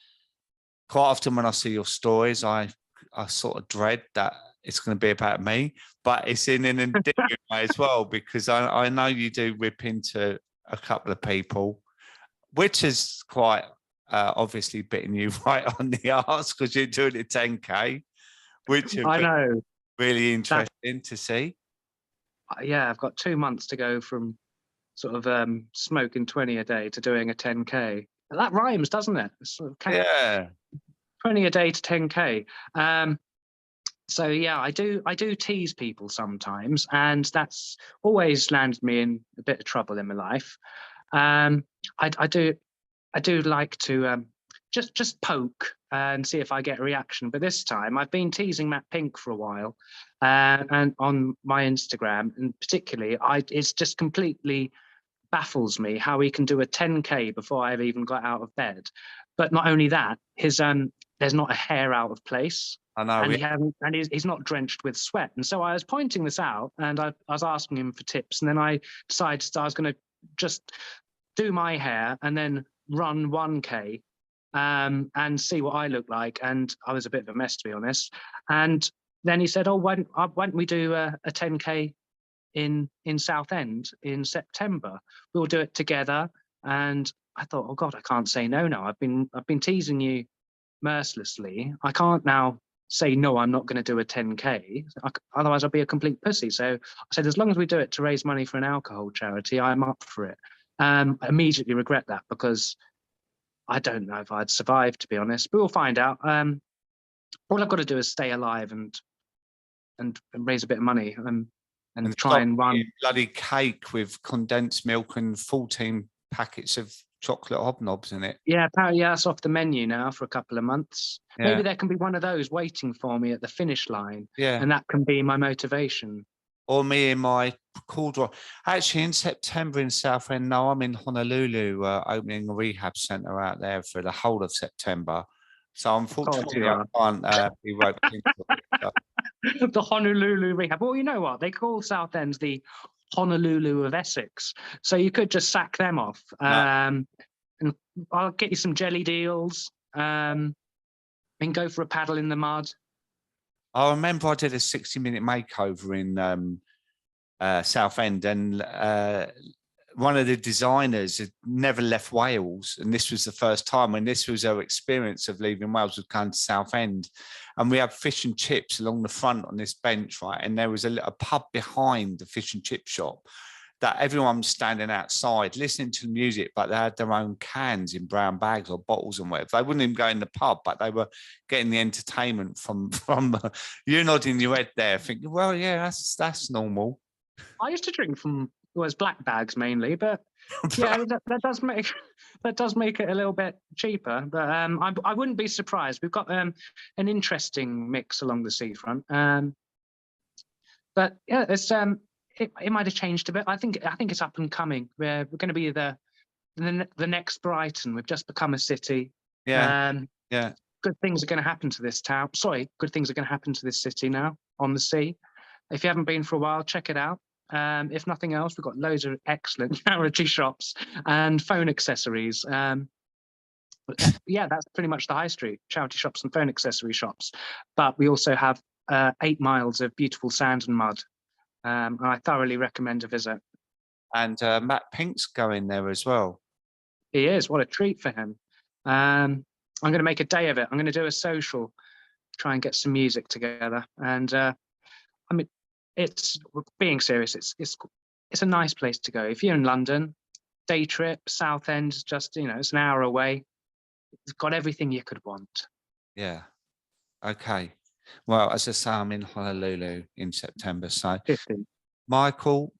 often when I see your stories, I sort of dread that it's going to be about me, but it's in an endearing way as well, because I know you do whip into a couple of people, which is quite obviously bitten you right on the arse, because you're doing a 10K, which have I been know. really interesting to see. Yeah, I've got 2 months to go from sort of smoking 20 a day to doing a 10K. That rhymes, doesn't it? It's sort of Yeah. 20 a day to 10K. So yeah, I do tease people sometimes, and that's always landed me in a bit of trouble in my life. I do like to just poke and see if I get a reaction. But this time, I've been teasing Matt Pink for a while, and on my Instagram, and particularly, it's just completely baffles me how he can do a 10K before I've even got out of bed. But not only that, his there's not a hair out of place, I know. and he's not drenched with sweat. And so I was pointing this out, and I was asking him for tips, and then I decided I was going to just do my hair and then run 1K, and see what I look like. And I was a bit of a mess, to be honest. And then he said, "Oh, why don't we do a 10K in Southend in September? We'll do it together." And I thought, oh God, I can't say no now. I've been teasing you mercilessly. I can't now say no, I'm not going to do a 10K. Otherwise, I'll be a complete pussy. So I said, as long as we do it to raise money for an alcohol charity, I'm up for it. I immediately regret that, because I don't know if I'd survive, to be honest. But we'll find out. All I've got to do is stay alive and raise a bit of money, and try stop and run. eating bloody cake with condensed milk and 14 packets of chocolate hobnobs in it. Yeah, apparently that's off the menu now for a couple of months. Yeah. Maybe there can be one of those waiting for me at the finish line, Yeah. and that can be my motivation. Or me in my corduroy. Actually, in September in Southend, no, I'm in Honolulu, opening a rehab centre out there for the whole of September. So unfortunately, I can't be roped into it. So. The Honolulu rehab. Well, you know what? They call Southend the Honolulu of Essex. So you could just sack them off. No. And I'll get you some jelly deals, and go for a paddle in the mud. I remember I did a 60-minute makeover in Southend, and one of the designers had never left Wales, and this was the first time, and this was her experience of leaving Wales, was going to Southend, and we had fish and chips along the front on this bench, right, and there was a pub behind the fish and chip shop. that everyone was standing outside listening to the music, but they had their own cans in brown bags or bottles and whatever. They wouldn't even go in the pub, but they were getting the entertainment from you nodding your head there, thinking, well, yeah, that's normal. I used to drink from black bags mainly, but yeah, that does make it a little bit cheaper. But I wouldn't be surprised. We've got an interesting mix along the seafront. But yeah, it's it might have changed a bit. I think it's up and coming. We're going to be the next Brighton. We've just become a city. Yeah. Good things are going to happen to this town. Sorry, good things are going to happen to this city now on the sea. If you haven't been for a while, check it out. If nothing else, we've got loads of excellent charity shops and phone accessories. Yeah, that's pretty much the high street: charity shops and phone accessory shops. But we also have 8 miles of beautiful sand and mud. I thoroughly recommend a visit. And Matt Pink's going there as well. He is. What a treat for him. I'm going to make a day of it. I'm going to do a social, try and get some music together. And I mean, it's, being serious, it's a nice place to go. If you're in London, day trip, Southend, just, it's an hour away. It's got everything you could want. Yeah. Okay. Well, as I say, I'm in Honolulu in September. So, 50. Michael,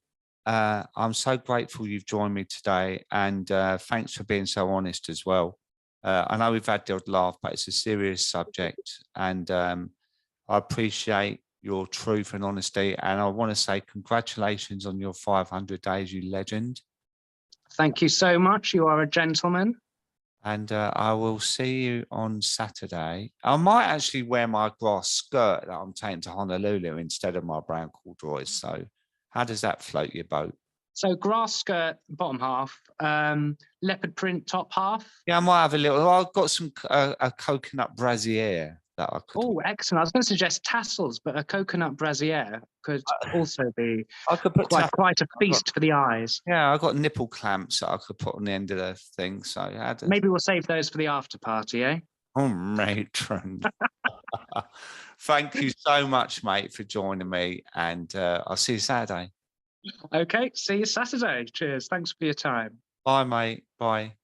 I'm so grateful you've joined me today, and thanks for being so honest as well. I know we've had the odd laugh, but it's a serious subject, and I appreciate your truth and honesty. And I want to say congratulations on your 500 days, you legend. Thank you so much. You are a gentleman. And I will see you on Saturday. I might actually wear my grass skirt that I'm taking to Honolulu instead of my brown corduroys. So how does that float your boat? So grass skirt, bottom half, leopard print, top half. Yeah, I might have a little. I've got some a coconut brassiere that I could. Oh, excellent! I was going to suggest tassels, but a coconut brassiere could also be I could put quite a feast for the eyes. Yeah, I've got nipple clamps that I could put on the end of the thing. So maybe we'll save those for the after party, eh? Oh, matron. Thank you so much, mate, for joining me, and I'll see you Saturday. Okay, see you Saturday. Cheers. Thanks for your time. Bye, mate. Bye.